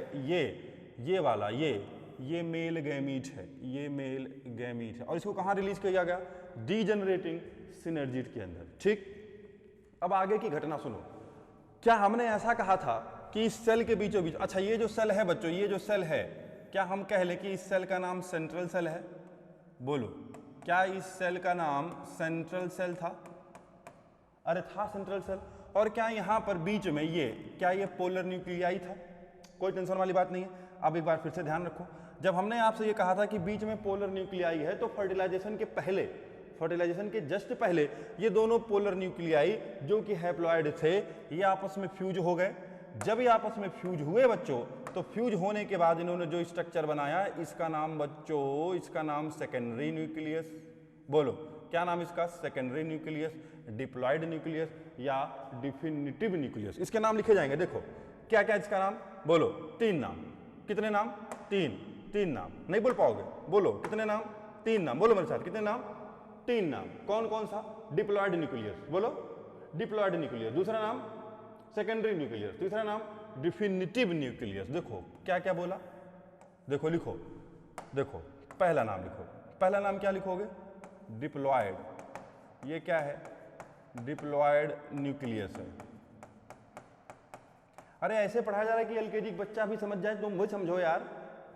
ये वाला ये मेल गैमीट है, ये मेल गैमीट है, और इसको कहाँ रिलीज किया गया, डीजनरेटिंग सिनर्जिड के अंदर, ठीक। अब आगे की घटना सुनो, क्या हमने ऐसा कहा था कि इस सेल के बीचों बीच, अच्छा ये जो सेल है बच्चों, ये जो सेल है, क्या हम कह ले कि इस सेल का नाम सेंट्रल सेल है, बोलो क्या इस सेल का नाम सेंट्रल सेल था, अरे था सेंट्रल सेल। और क्या यहाँ पर बीच में क्या ये पोलर न्यूक्लियाई था, कोई टेंशन वाली बात नहीं है। अब एक बार फिर से ध्यान रखो, जब हमने आपसे ये कहा था कि बीच में पोलर न्यूक्लियाई है, तो फर्टिलाइजेशन के पहले, फर्टिलाइजेशन के जस्ट पहले ये दोनों पोलर न्यूक्लियाई जो कि हैप्लॉइड थे, ये आपस में फ्यूज हो गए। जब ये आपस में फ्यूज हुए बच्चों, तो फ्यूज होने के बाद इन्होंने जो स्ट्रक्चर बनाया, इसका नाम बच्चों, इसका नाम सेकेंडरी न्यूक्लियस, बोलो क्या नाम इसका, सेकेंडरी न्यूक्लियस, डिप्लॉइड न्यूक्लियस या डिफिनिटिव न्यूक्लियस, इसके नाम लिखे जाएंगे। देखो क्या क्या इसका नाम, बोलो 3 नाम, कितने नाम, 3 नाम, नहीं बोल पाओगे, बोलो कितने नाम, 3 नाम, बोलो मेरे साथ, कितने नाम, 3 नाम, कौन कौन सा, डिप्लॉइड न्यूक्लियस, बोलो डिप्लॉइड न्यूक्लियस, दूसरा नाम सेकेंडरी न्यूक्लियस, तीसरा नाम डिफिनिटिव न्यूक्लियस। देखो क्या क्या बोला, देखो लिखो, देखो पहला नाम लिखो, पहला नाम क्या लिखोगे, डिप्लॉइड, ये क्या है, डिप्लॉइड न्यूक्लियस है। अरे ऐसे पढ़ाया जा रहा है कि एलकेजी बच्चा भी समझ जाए, तुम भी समझो यार,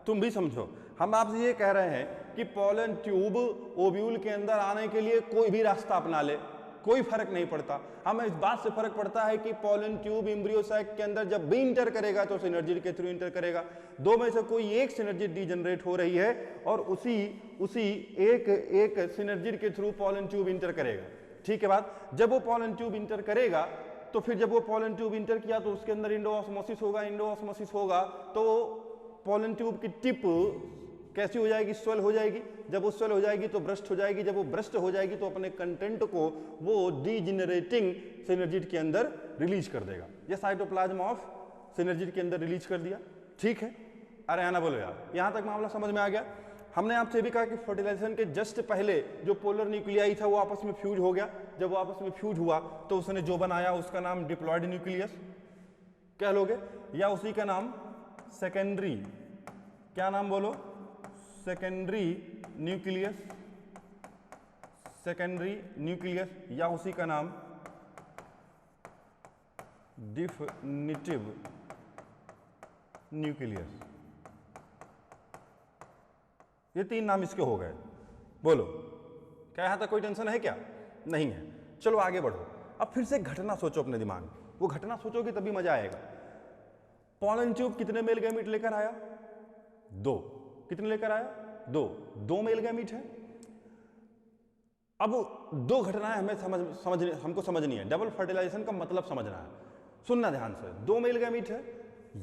तुम भी समझो। हम आपसे ये कह रहे हैं कि पोलन ट्यूब ओव्यूल के अंदर आने के लिए कोई भी रास्ता अपना ले, कोई फर्क नहीं पड़ता। हमें इस बात से फर्क पड़ता है कि पोलन ट्यूब एम्ब्रियोसैक के अंदर जब भी इंटर करेगा तो सिनर्जिड के थ्रू इंटर करेगा। दो में से कोई एक सिनर्जिड डीजनरेट हो रही है और उसी एक सिनर्जिड के थ्रू पोलन ट्यूब इंटर करेगा। ठीक है बात, जब वो पोलन ट्यूब इंटर करेगा तो फिर जब वो पोलन ट्यूब इंटर किया तो उसके अंदर इंडोऑस्मोसिस होगा, इंडोऑस्मोसिस होगा तो पोलन ट्यूब की टिप कैसी हो जाएगी, स्वेल हो जाएगी। जब वो स्वेल हो जाएगी तो ब्रस्ट हो जाएगी, जब वो ब्रस्ट हो जाएगी तो अपने कंटेंट को वो डीजेनरेटिंग सिनर्जिड के अंदर रिलीज कर देगा। ये साइटोप्लाज्म ऑफ सिनर्जिड के अंदर रिलीज कर दिया। ठीक है, अरे आना बोलो यार, यहां तक मामला समझ में आ गया। हमने आपसे भी कहा कि फर्टिलाइजेशन के जस्ट पहले जो पोलर न्यूक्लियाई था वो आपस में फ्यूज हो गया। जब वो आपस में फ्यूज हुआ तो उसने जो बनाया उसका नाम डिप्लॉइड न्यूक्लियस कह लोगे, या उसी का नाम सेकेंडरी, क्या नाम बोलो, सेकेंडरी न्यूक्लियस, सेकेंडरी न्यूक्लियस, या उसी का नाम डिफिनिटिव न्यूक्लियस। ये 3 नाम इसके हो गए। बोलो क्या यहां तक कोई टेंशन है क्या? नहीं है। चलो आगे बढ़ो। अब फिर से घटना सोचो अपने दिमाग में, वो घटना सोचोगे तभी मजा आएगा। पोलन ट्यूब कितने मेल गैमीट लेकर आया? 2। कितने लेकर आया? 2 मेल गैमीट है। अब 2 घटनाएं हमें हमको समझनी है। डबल फर्टिलाइजेशन का मतलब समझना है, सुनना ध्यान से। 2 मेल गैमीट है,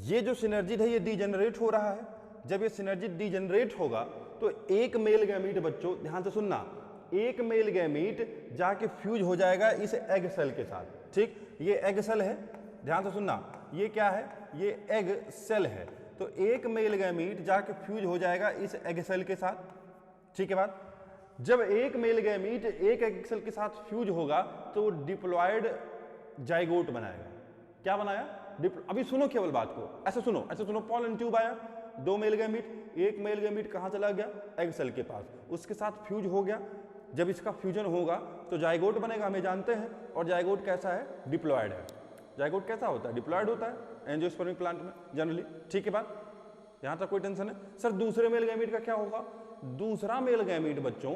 ये जो सिनर्जिड है ये डीजेनरेट हो रहा है। जब ये सिनर्जिड डीजेनरेट होगा तो एक मेल गैमीट, बच्चों ध्यान से सुनना, एक मेल गैमीट जाके फ्यूज हो जाएगा इस एग सेल के साथ। ठीक, ये एग सेल है, ध्यान से सुनना, ये क्या है, ये एग सेल है। तो एक मेल गैमीट जाके फ्यूज हो जाएगा इस एग सेल के साथ। ठीक है बात, जब एक मेल गैमीट एक एग सेल के साथ फ्यूज होगा तो डिप्लॉइड जाइगोट बनाएगा। क्या बनाया? अभी सुनो केवल बात को, ऐसे सुनो, ऐसे सुनो। पोलन ट्यूब आया, 2 मेल गैमीट, एक मेल गैमीट कहां चला गया? एग सेल के पास, उसके साथ फ्यूज हो गया। जब इसका फ्यूजन होगा तो जाइगोट बनेगा, हमें जानते हैं। और जाइगोट कैसा है? डिप्लॉयड है। जाइगोट कैसा होता है? डिप्लॉयड होता है एंजियोस्पर्मिक प्लांट में जनरली। ठीक है बात, यहां तक कोई टेंशन है? सर दूसरे मेल गैमीट का क्या होगा? दूसरा मेल गैमीट बच्चों,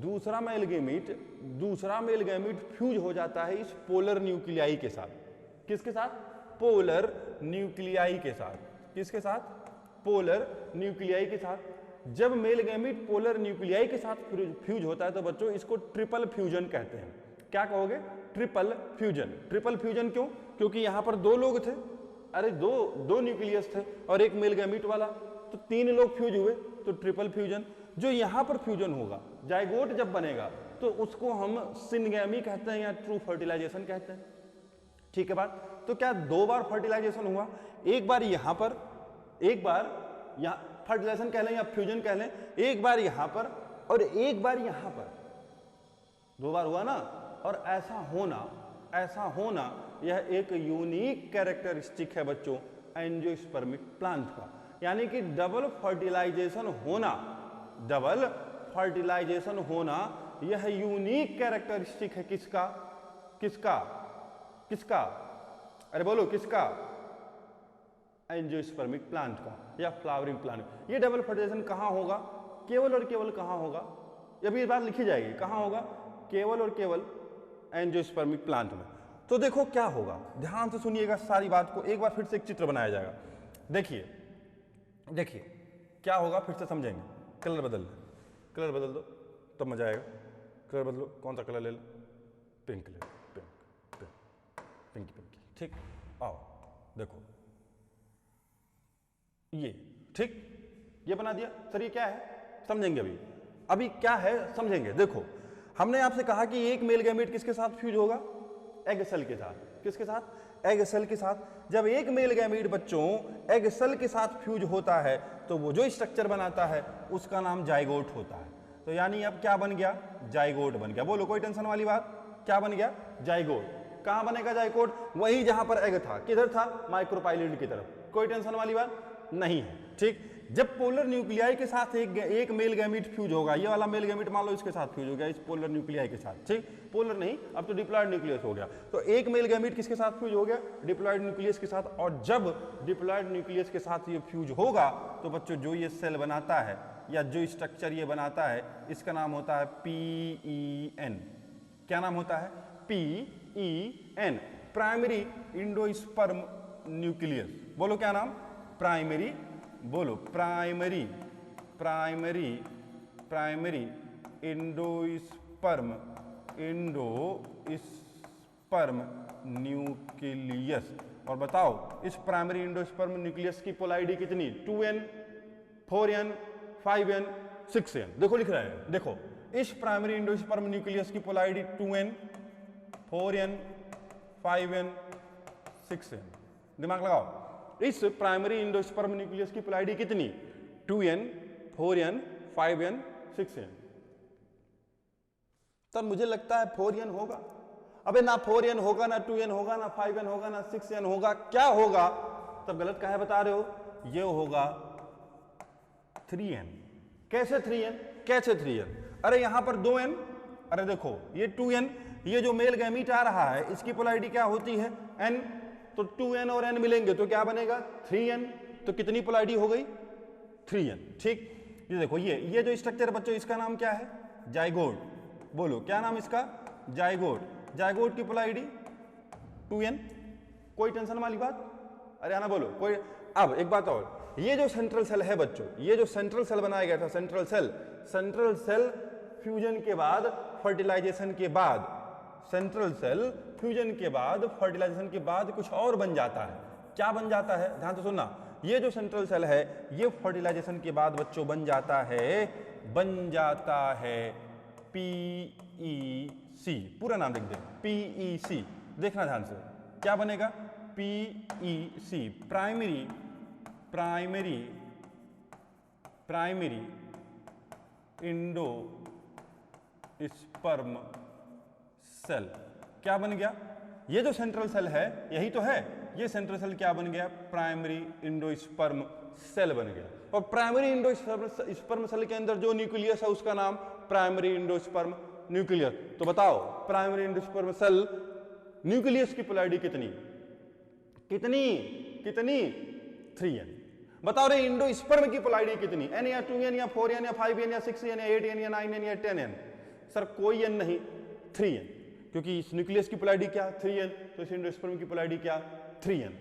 दूसरा मेल गैमीट फ्यूज हो जाता है इस पोलर न्यूक्लियाई के साथ। किसके साथ? पोलर न्यूक्लियाई के साथ। किसके साथ? पोलर न्यूक्लियाई के साथ। जब मेल गैमीट पोलर न्यूक्लियाई के साथ फ्यूज होता है तो बच्चों इसको ट्रिपल फ्यूजन कहते हैं। क्या कहोगे? Triple fusion. ट्रिपल फ्यूजन क्यों? क्योंकि यहां पर दो लोग थे, अरे दो न्यूक्लियस थे और एक मेल गैमीट वाला, तो 3 लोग फ्यूज हुए, तो ट्रिपल फ्यूजन। जो यहां पर फ्यूजन होगा, जाइगोट जब बनेगा तो उसको हम सिनगैमी कहते हैं या ट्रू फर्टिलाइजेशन कहते हैं। ठीक है बात? तो क्या 2 बार फर्टिलाइजेशन हुआ? एक बार यहां पर, एक बार यहां, फर्टिलाइजेशन कह लें या फ्यूजन कह लें, एक बार यहां पर और एक बार यहां पर, 2 बार हुआ ना। और ऐसा होना यह एक यूनिक कैरेक्टरिस्टिक है बच्चों एंजियोस्पर्मिक प्लांट का। यानी कि डबल फर्टिलाइजेशन होना यह यूनिक कैरेक्टरिस्टिक है किसका? अरे बोलो किसका? एंजियोस्पर्मिक प्लांट का या फ्लावरिंग प्लांट। ये डबल फर्टिलाइजेशन कहां होगा? केवल और केवल कहां होगा? ये भी बात लिखी जाएगी, कहां होगा? केवल और केवल एंजियोस्पर्मिक प्लांट में। तो देखो क्या होगा, ध्यान से सुनिएगा सारी बात को, एक बार फिर से एक चित्र बनाया जाएगा। देखिए क्या होगा, फिर से समझेंगे। कलर बदल दो तब मजा आएगा। कलर बदलो, कौन सा कलर ले लो? पिंक ले लो, पिंकी। ठीक, आओ देखो ये, ठीक, ये बना दिया। सर ये क्या है? समझेंगे अभी क्या है समझेंगे। देखो हमने आपसे कहा कि एक मेल गैमीट किसके साथ फ्यूज होगा? एग सेल के साथ। किसके साथ? एग सेल के साथ। जब एक मेल गैमीट बच्चों एग सेल के साथ फ्यूज होता है तो वो जो स्ट्रक्चर बनाता है उसका नाम जाइगोट होता है। तो यानी अब क्या बन गया? जाइगोट बन गया। बोलो कोई टेंशन वाली बात? क्या बन गया? जाइगोट। कहां बनेगा जाइगोट? वही जहां पर एग था। किधर था? माइक्रोपाइलिड की तरफ। कोई टेंशन वाली बात नहीं है। ठीक, जब पोलर न्यूक्लियाई के साथ एक मेल गैमीट फ्यूज होगा, ये वाला मेल गैमीट मान लो इसके साथ फ्यूज हो गया, इस पोलर न्यूक्लियाई के साथ। ठीक, पोलर नहीं, अब तो डिप्लॉयड न्यूक्लियस हो गया। तो एक मेल गैमीट किसके साथ फ्यूज हो गया? डिप्लॉयड न्यूक्लियस के साथ। और जब डिप्लॉयड न्यूक्लियस के साथ ये फ्यूज होगा तो बच्चों जो ये सेल बनाता है या जो स्ट्रक्चर ये बनाता है इसका नाम होता है PEN। क्या नाम होता है? PEN, primary endosperm nucleus. बोलो क्या नाम? प्राइमरी, बोलो प्राइमरी इंडोस्पर्म न्यूक्लियस। और बताओ इस प्राइमरी इंडोस्पर्म न्यूक्लियस की पोलैरिटी कितनी? 2n, 4n, 5n, 6n। देखो लिख रहा है, देखो इस प्राइमरी इंडोस्पर्म न्यूक्लियस की polarity 2n, 4n, 5n, 6n। दिमाग लगाओ, इस प्राइमरी इंडोस्पर्म न्यूक्लियस की पोलैरिटी कितनी? 2n, 4n, 5n, 6n। तब मुझे लगता है 4n होगा। अबे ना 4n होगा, ना 2n होगा, ना 5n होगा, ना 6n होगा, क्या होगा? तब गलत काहे बता रहे हो? ये होगा 3n। कैसे 3n? अरे यहां पर 2n, अरे देखो ये 2n, ये जो मेल गैमीट आ रहा है इसकी पोलैरिटी क्या होती है? n। तो 2n और n मिलेंगे तो क्या बनेगा? 3n। तो कितनी पोलैरिटी हो गई? 3n। ठीक, ये देखो ये जो स्ट्रक्चर बच्चों इसका नाम क्या है? जाइगोट। बोलो क्या नाम इसका? जाइगोट। जाइगोट की पोलैरिटी 2n। कोई टेंशन वाली बात? अरे आना बोलो कोई। अब एक बात और, ये जो सेंट्रल सेल है बच्चों, ये जो सेंट्रल सेल बनाया गया था, सेंट्रल सेल फ्यूजन के बाद, फर्टिलाइजेशन के बाद, सेंट्रल सेल फ्यूजन के बाद, फर्टिलाइजेशन के बाद कुछ और बन जाता है। क्या बन जाता है? ध्यान से सुनना, ये जो सेंट्रल सेल है ये फर्टिलाइजेशन के बाद बच्चों बन जाता है PEC। पूरा नाम लिख दे, PEC। देखना ध्यान से, क्या बनेगा? PEC, primary endosperm cell. क्या बन गया? ये जो सेंट्रल सेल है यही तो है, ये सेंट्रल सेल क्या बन गया? प्राइमरी इंडोस्पर्म सेल बन गया। और प्राइमरी इंडोस्पर्म सेल के अंदर जो न्यूक्लियस है उसका नाम प्राइमरी इंडोस्पर्म न्यूक्लियस। तो बताओ प्राइमरी एंडोस्पर्म सेल न्यूक्लियस की पोलैरिटी कितनी कितनी कितनी 3n। बताओ रे इंडोस्पर्म की पोलैरिटी कितनी, n या 2n या 4n या 5n या 6n या 8n या 9n या 10n। सर कोई n नहीं, 3n, क्योंकि इस न्यूक्लियस की पोलैरिटी क्या 3n, तो इस इंडोस्पर्म की पोलैरिटी क्या 3n।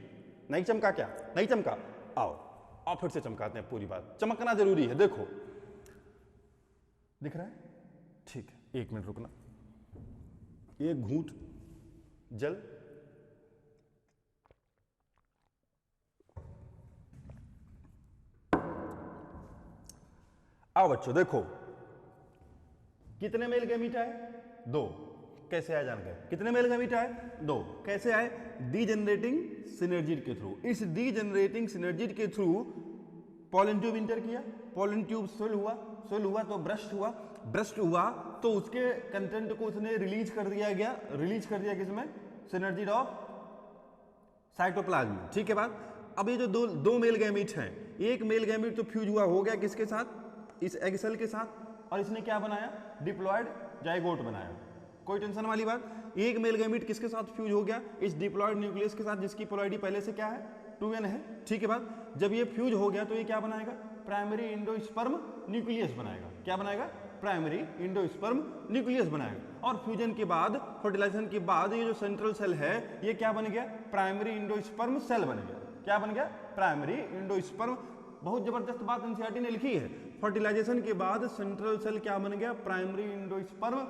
नहीं चमका क्या, नहीं चमका, आओ फिर से चमकाते हैं पूरी बात, चमकना जरूरी है। देखो दिख रहा है, ठीक है, 1 मिनट रुकना, एक घूंट जल। आओ बच्चों देखो, कितने मेल गैमीट आए, 2। कैसे आए जान गए, कितने मेल गैमीट आए, 2। कैसे आए, डीजेनरेटिंग सिनर्जिड के थ्रू। इस डीजेनरेटिंग सिनर्जिड के थ्रू पॉलन ट्यूब इंटर किया, पॉलन ट्यूब स्वेल हुआ तो ब्रस्ट हुआ तो उसके कंटेंट को उसने रिलीज कर दिया किसमें, सिनर्जिड ऑफ साइटोप्लाज्म। ठीक है बात। अब ये जो दो मेल गैमीट हैं, एक मेल गैमीट तो फ्यूज हुआ हो गया किसके साथ, इस एग सेल के साथ, और इसने क्या बनाया, डिप्लॉयड जाइगोट बनाया। कोई टेंशन वाली बात। एक मेल गैमीट किसके साथ फ्यूज हो गया, इस डिप्लॉयड न्यूक्लियस के साथ, जिसकी पोलैरिटी पहले से क्या है 2n है। ठीक है बात। जब ये फ्यूज हो गया तो ये क्या बनाएगा, प्राइमरी इंडोस्पर्म न्यूक्लियस बनाएगा। क्या बनाएगा, प्राइमरी इंडोस्पर्म न्यूक्लियस बनाएगा। और फ्यूजन के बाद, फर्टिलाइजेशन के बाद ये जो सेंट्रल सेल है ये क्या बन गया, प्राइमरी इंडोस्पर्म सेल बन गया। क्या बन गया, प्राइमरी इंडोस्पर्म। बहुत जबरदस्त बात एनसीईआरटी ने लिखी है, फर्टिलाइजेशन के बाद सेंट्रल सेल क्या बन गया, प्राइमरी इंडोस्पर्म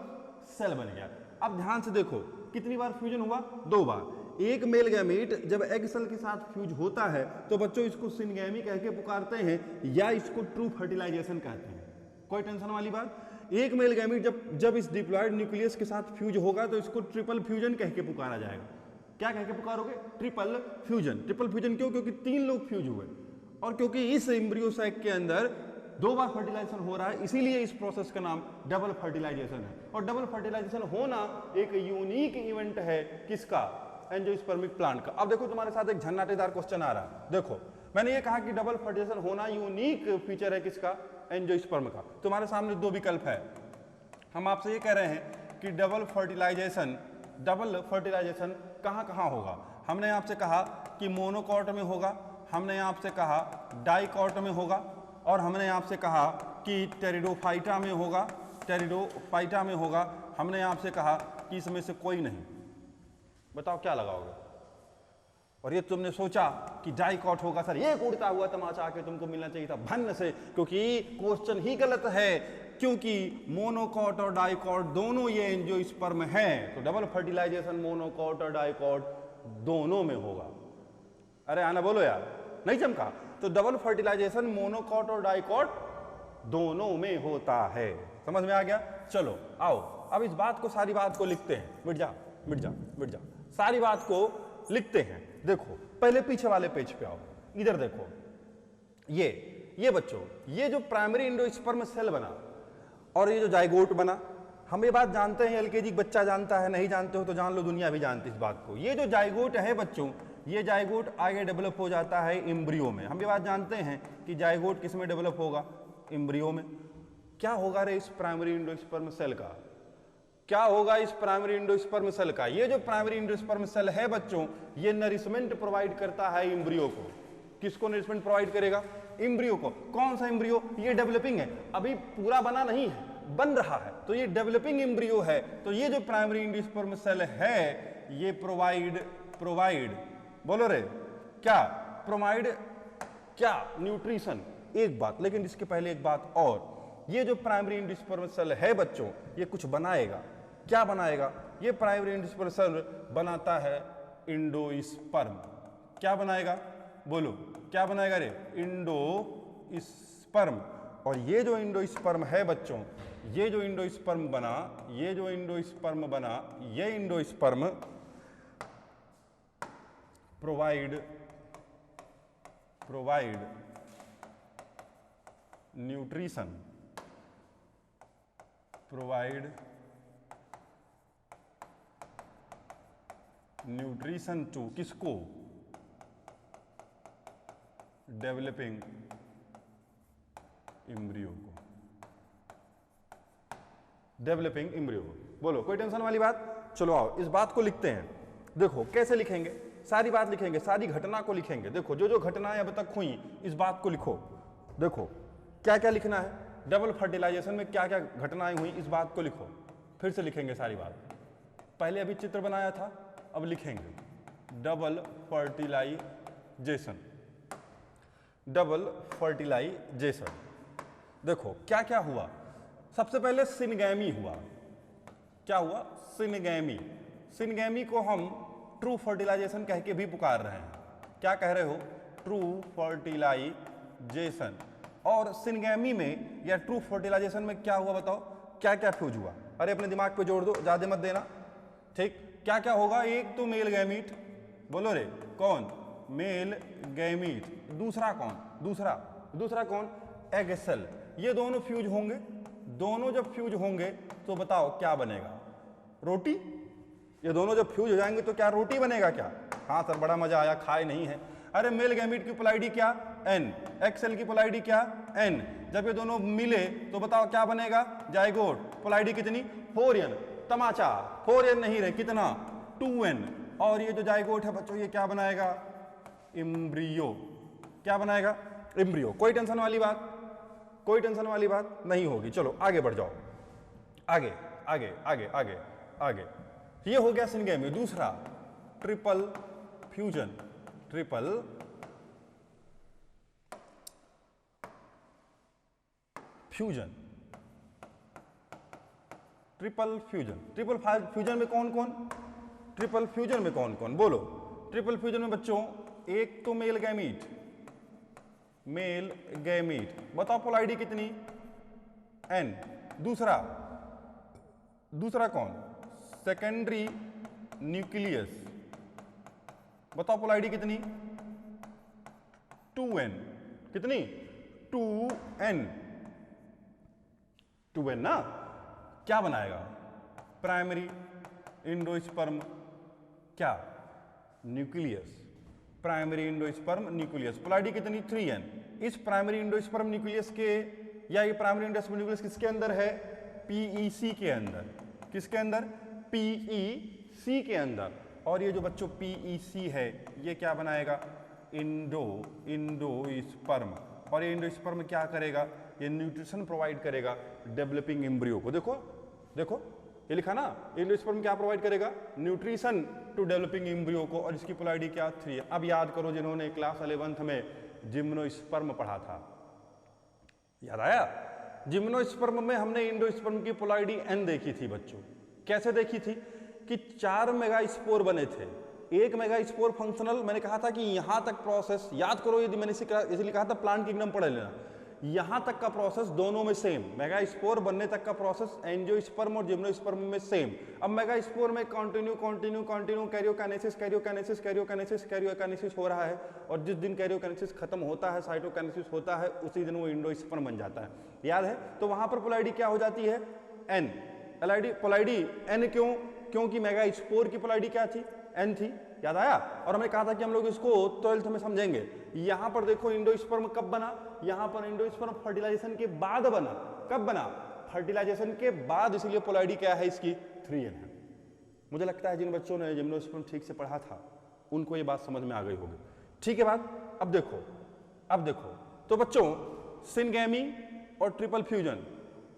सेल बन गया। अब ध्यान से देखो, कितनी बार फ्यूजन हुआ, 2 बार। एक मेल गैमीट जब एग सेल के साथ फ्यूज होता है तो बच्चों इसको सिनगैमी कह के पुकारते हैं या इसको ट्रू फर्टिलाइजेशन कहते हैं। कोई टेंशन वाली बात। एक मेल गैमीट जब इस डिप्लॉयड न्यूक्लियस के साथ फ्यूज होगा तो इसको ट्रिपल फ्यूजन कह के पुकारा जाएगा। क्या कह के पुकारोगे, ट्रिपल फ्यूजन। ट्रिपल फ्यूजन क्यों, क्योंकि 3 लोग फ्यूज हुए, और क्योंकि इस एम्ब्रियो सैक के अंदर 2 बार फर्टिलाइजेशन हो रहा है, इसीलिए इस प्रोसेस का नाम डबल फर्टिलाइजेशन है। और डबल फर्टिलाइजेशन होना एक यूनिक इवेंट है किसका, एंजियोस्पर्मिक प्लांट का। अब देखो तुम्हारे साथ एक झन्नाटेदार क्वेश्चन आ रहा है। देखो मैंने ये कहा कि डबल फर्टिलाइजेशन होना यूनिक फीचर है किसका, एंजियोस्पर्म का। तुम्हारे सामने 2 विकल्प है। हम आपसे ये कह रहे हैं कि डबल फर्टिलाइजेशन कहाँ कहाँ होगा। हमने आपसे कहा कि मोनोकॉट में होगा, हमने आपसे कहा डाइकॉट में होगा, और हमने आपसे कहा कि टेरिडोफाइटा में होगा, हमने आपसे कहा कि इसमें से कोई नहीं। बताओ क्या लगाओगे। और ये तुमने सोचा कि डाइकॉट होगा। सर ये उड़ता हुआ तमाचा आके तुमको मिलना चाहिए था भन्न से, क्योंकि क्वेश्चन ही गलत है, क्योंकि मोनोकॉट और डाइकॉट दोनों ये एंजियोस्पर्म हैं। तो डबल फर्टिलाइजेशन मोनोकॉट और डाइकॉट दोनों में होगा। अरे आना बोलो यार, नहीं चमका। तो डबल फर्टिलाइजेशन मोनोकॉट और डाइकॉट दोनों में होता है। समझ में आ गया। चलो आओ अब इस बात को, सारी बात को लिखते हैं। मिट जा, सारी बात को लिखते हैं। देखो पहले पीछे वाले पेज पे आओ, इधर देखो। ये बच्चों, ये जो प्राइमरी इंडोस्पर्म सेल बना और ये जो जाइगोट बना, हम ये बात जानते हैं, एलकेजी बच्चा जानता है, नहीं जानते हो तो जान लो, दुनिया भी जानती है इस बात को। ये जो जाइगोट है बच्चों, ये जाइगोट आगे डेवलप हो जाता है एम्ब्रियो में। हम ये बात जानते हैं कि जाइगोट किस में डेवलप होगा, एम्ब्रियो में। क्या होगा रे इस प्राइमरी इंडोस्पर्म सेल का, क्या होगा इस प्राइमरी इंडोस्पर्म सेल का। ये जो प्राइमरी इंडोस्पर्म सेल है बच्चों, ये नरिशमेंट प्रोवाइड करता है एम्ब्रियो को। किसको नरिशमेंट प्रोवाइड करेगा, एम्ब्रियो को। कौन सा एम्ब्रियो, ये डेवलपिंग है, अभी पूरा बना नहीं है, बन रहा है, तो ये डेवलपिंग एम्ब्रियो है। तो ये जो प्राइमरी इंडोस्पर्म सेल है ये प्रोवाइड बोलो रे क्या, प्रोवाइड क्या, न्यूट्रिशन। एक बात, लेकिन इसके पहले एक बात और, ये जो प्राइमरी इंडोस्पर्म सेल है बच्चों, ये कुछ बनाएगा। क्या बनाएगा, ये प्राइमरी इंडोस्पर्म सेल बनाता है इंडोस्पर्म। क्या बनाएगा, बोलो क्या बनाएगा रे, इंडोस्पर्म। और ये जो इंडोस्पर्म है बच्चों, ये जो इंडोस्पर्म बना, ये इंडोस्पर्म प्रोवाइड न्यूट्रिशन, टू किसको, डेवलपिंग एम्ब्रियो को। Developing embryo. बोलो कोई टेंशन वाली बात? चलो आओ इस बात को लिखते हैं। देखो कैसे लिखेंगे, सारी बात लिखेंगे, सारी घटना को लिखेंगे। देखो जो जो घटनाएं अब तक हुई इस बात को लिखो। देखो क्या क्या लिखना है, डबल फर्टिलाइजेशन में क्या क्या घटनाएं हुई इस बात को लिखो। फिर से लिखेंगे सारी बात। पहले अभी चित्र बनाया था, अब लिखेंगे डबल फर्टिलाइजेशन। डबल फर्टिलाइजेशन देखो क्या क्या हुआ। सबसे पहले सिनगैमी हुआ। क्या हुआ? सिनगैमी। सिनगैमी को हम ट्रू फर्टिलाइजेशन कह के भी पुकार रहे हैं। क्या कह रहे हो? True fertilisation. और सिनगैमी में या ट्रू फर्टिलाइजेशन में क्या हुआ बताओ? क्या क्या फ्यूज हुआ? अरे अपने दिमाग पे जोड़ दो, ज्यादा मत देना, ठीक? क्या क्या होगा? एक तो मेल गैमीट, बोलो रे कौन? Male gamete. दूसरा कौन? दूसरा कौन? Egg cell. ये दोनों फ्यूज होंगे। दोनों जब फ्यूज होंगे तो बताओ क्या बनेगा? रोटी। ये दोनों जब फ्यूज हो जाएंगे तो क्या रोटी बनेगा क्या? हाँ सर बड़ा मजा आया, खाए नहीं है। अरे मेल गैमीट की पोलैरिटी क्या? एन। एग सेल की पोलैरिटी क्या? एन। जब ये दोनों मिले तो बताओ क्या बनेगा? जाइगोट। पोलैरिटी कितनी? 4n। तमाचा 4n नहीं रहे, कितना? 2n। और ये जो जाइगोट है बच्चों ये क्या बनाएगा? एम्ब्रियो। क्या बनाएगा? एम्ब्रियो। कोई टेंशन वाली बात? कोई टेंशन वाली बात नहीं होगी। चलो आगे बढ़ जाओ, आगे आगे आगे आगे आगे। ये हो गया सिनगैमी। दूसरा triple fusion. Triple fusion. Triple fusion. Triple fusion में कौन कौन? ट्रिपल फ्यूजन में कौन कौन बोलो? ट्रिपल फ्यूजन में बच्चों एक तो मेल गैमीट। Male gamete. बताओ पोलैरिटी कितनी? एन। दूसरा कौन? Secondary nucleus. बताओ पोलैरिटी कितनी? 2n। कितनी? 2n। 2n ना। क्या बनाएगा? Primary endosperm. क्या? Nucleus. Primary endosperm nucleus. Polarity कितनी? 3n। इस प्राइमरी इंडोस्पर्म न्यूक्लियस के या ये प्राइमरी इंडोस्पर्म न्यूक्लियस किसके अंदर है? पीईसी के अंदर। किसके अंदर? पीईसी के अंदर। और ये जो बच्चों पीईसी है ये क्या बनाएगा? इंडोस्पर्म। और ये इंडोस्पर्म क्या करेगा? ये न्यूट्रिशन प्रोवाइड करेगा डेवलपिंग एम्ब्रियो को। देखो देखो ये लिखा ना, इंडोस्पर्म क्या प्रोवाइड करेगा? न्यूट्रिशन टू डेवलपिंग एम्ब्रियो को। और इसकी पोलैरिटी क्या? 3 है। अब याद करो जिन्होंने क्लास 11th में जिम्नोस्पर्म पढ़ा था, याद आया? जिम्नोस्पर्म में हमने इंडोस्पर्म की पोलैरिटी n देखी थी बच्चों। कैसे देखी थी? कि 4 मेगास्पोर बने थे। 1 मेगास्पोर फंक्शनल। मैंने कहा था कि यहां तक प्रोसेस, याद करो यदि मैंने इसलिए कहा था प्लांट किंगडम पढ़ लेना, यहां तक का प्रोसेस दोनों में सेम। मेगास्पोर बनने तक का प्रोसेस एंजियोस्पर्म और जिम्नोस्पर्म में सेम। अब मेगास्पोर में कंटिन्यू कैरियोकाइनेसिस हो रहा है। और जिस दिन कैरियोकाइनेसिस खत्म होता है, साइटोकाइनेसिस होता है, उसी दिन वो इंडोस्पर्म बन जाता है। याद है? तो वहां पर पोलैरिटी क्या हो जाती है? n। पोलैरिटी n क्यों? क्योंकि मेगास्पोर की पोलैरिटी क्या थी? n थी। याद आया? और हमने कहा था कि हम लोग इसको 12th में समझेंगे। यहां पर देखो इंडोस्पर्म कब बना? यहां पर इंडोस्पर्म फर्टिलाइजेशन के बाद बना। कब बना? फर्टिलाइजेशन के बाद। इसलिए पोलैरिटी क्या है इसकी? 3n है। मुझे लगता है जिन बच्चों ने जिम्नोस्पर्म ठीक से पढ़ा था उनको ये बात समझ में आ गई होगी। ठीक है बात? अब देखो तो बच्चों सिनगैमी और ट्रिपल फ्यूजन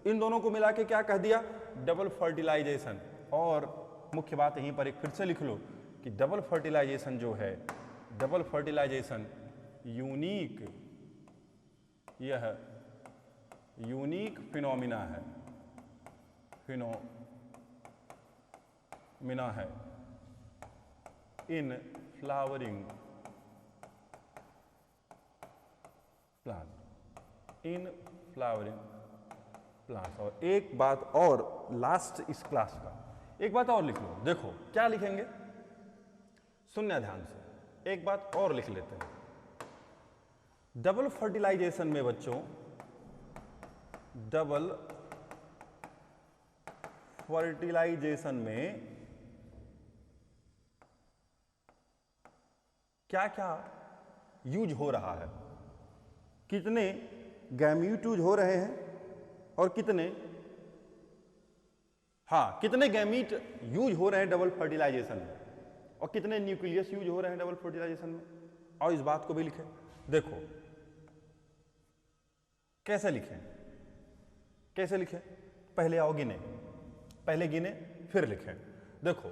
इन दोनों को मिला के क्या कह दिया? Double fertilization. और मुख्य बात यहीं पर एक फिर से लिख लो कि डबल फर्टिलाइजेशन जो है, डबल फर्टिलाइजेशन यह यूनिक फिनोमिना है इन फ्लावरिंग प्लांट्स। और एक बात और लास्ट इस क्लास का, एक बात और लिख लो। देखो क्या लिखेंगे, सुनना ध्यान से। एक बात और लिख लेते हैं। डबल फर्टिलाइजेशन में बच्चों, डबल फर्टिलाइजेशन में क्या क्या यूज हो रहा है, कितने गैमीट यूज हो रहे हैं और कितने हाँ, कितने गैमीट यूज हो रहे हैं डबल फर्टिलाइजेशन में और कितने न्यूक्लियस यूज हो रहे हैं डबल फर्टिलाइजेशन में, और इस बात को भी लिखें। देखो कैसे लिखें, कैसे लिखें, पहले आओ गिने, पहले गिने फिर लिखें। देखो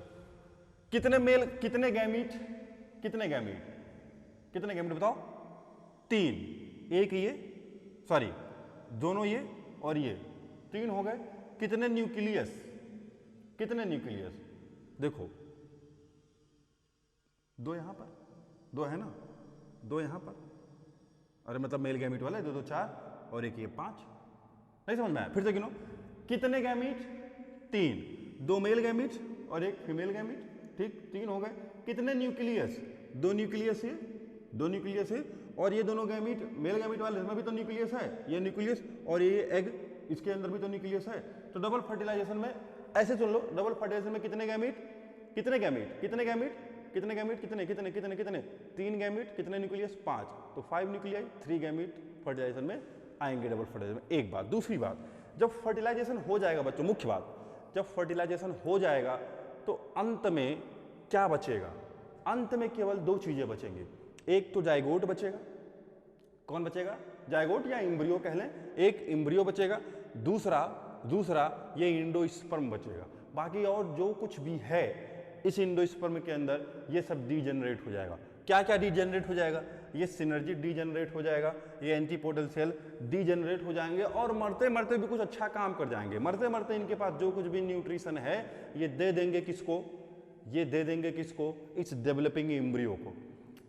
कितने मेल, कितने गैमीट, कितने गैमीट, कितने गैमीट बताओ, 3, एक ये, सॉरी दोनों ये और ये 3 हो गए। कितने न्यूक्लियस, कितने न्यूक्लियस, देखो 2 यहां पर, 2 है ना, 2 यहां पर, अरे मतलब मेल गैमीट वाला 2 2 4 और एक ये 5, नहीं समझ में आया, फिर से गिनो। कितने गैमीट, 3, 2 मेल गैमीट और एक फीमेल गैमीट, ठीक 3 हो गए। कितने न्यूक्लियस, 2 न्यूक्लियस, ये 2 न्यूक्लियस है और ये दोनों गैमीट मेल गैमीट वाले, इसमें भी तो न्यूक्लियस है, ये न्यूक्लियस और ये एग, इसके अंदर भी तो न्यूक्लियस है। तो डबल फर्टिलाइजेशन में ऐसे सुन लो, डबल फर्टिलाइजेशन में कितने गैमीट, कितने गैमीट, कितने गैमीट, कितने गैमीट, कितने कितने कितने कितने 3 गैमीट, कितने न्यूक्लियस 5, तो 5 न्यूक्लियाई, 3 गैमीट फर्टिलाइजेशन में आएंगे डबल फर्टिलाइजेशन में। एक बात। दूसरी बात, जब फर्टिलाइजेशन हो जाएगा बच्चों, मुख्य बात, जब फर्टिलाइजेशन हो जाएगा तो अंत में क्या बचेगा, अंत में केवल 2 चीजें बचेंगी। एक तो जाइगोट बचेगा, कौन बचेगा, जाइगोट या एम्ब्रियो कह लें, एक एम्ब्रियो बचेगा, दूसरा ये इंडोस्पर्म बचेगा। बाकी और जो कुछ भी है इस इंडोस्पर्म के अंदर ये सब डीजेनरेट हो जाएगा। क्या क्या डीजेनरेट हो जाएगा, ये सिनर्जी डीजेनरेट हो जाएगा, ये एंटीपोडल सेल डीजेनरेट हो जाएंगे और मरते मरते भी कुछ अच्छा काम कर जाएंगे। मरते मरते इनके पास जो कुछ भी न्यूट्रिशन है ये दे देंगे किसको, ये दे देंगे किसको, इस डेवलपिंग एम्ब्रियो को।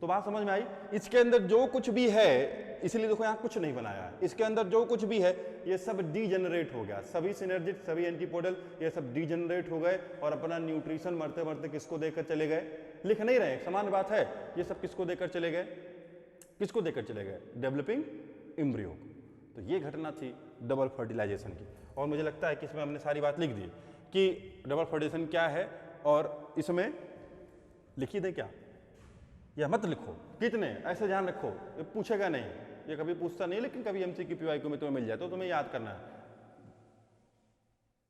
तो बात समझ में आई। इसके अंदर जो कुछ भी है, इसलिए देखो यहाँ कुछ नहीं बनाया है, इसके अंदर जो कुछ भी है ये सब डीजेनरेट हो गया, सभी सिनर्जिट, सभी एंटीपोडल ये सब डीजेनरेट हो गए और अपना न्यूट्रिशन मरते मरते किसको देकर चले गए, लिख नहीं रहे, समान बात है, ये सब किसको देकर चले गए, किसको देकर चले गए, डेवलपिंग एम्ब्रियो को। तो ये घटना थी डबल फर्टिलाइजेशन की, और मुझे लगता है कि इसमें हमने सारी बात लिख दी कि डबल फर्टिलाइजेशन क्या है, और इसमें लिखी दे क्या, या मत लिखो, कितने, ऐसे ध्यान रखो, ये पूछेगा नहीं, ये कभी पूछता नहीं, लेकिन कभी एमसीक्यू पीवाईक्यू में तुम्हें मिल जाए तो तुम्हें याद करना है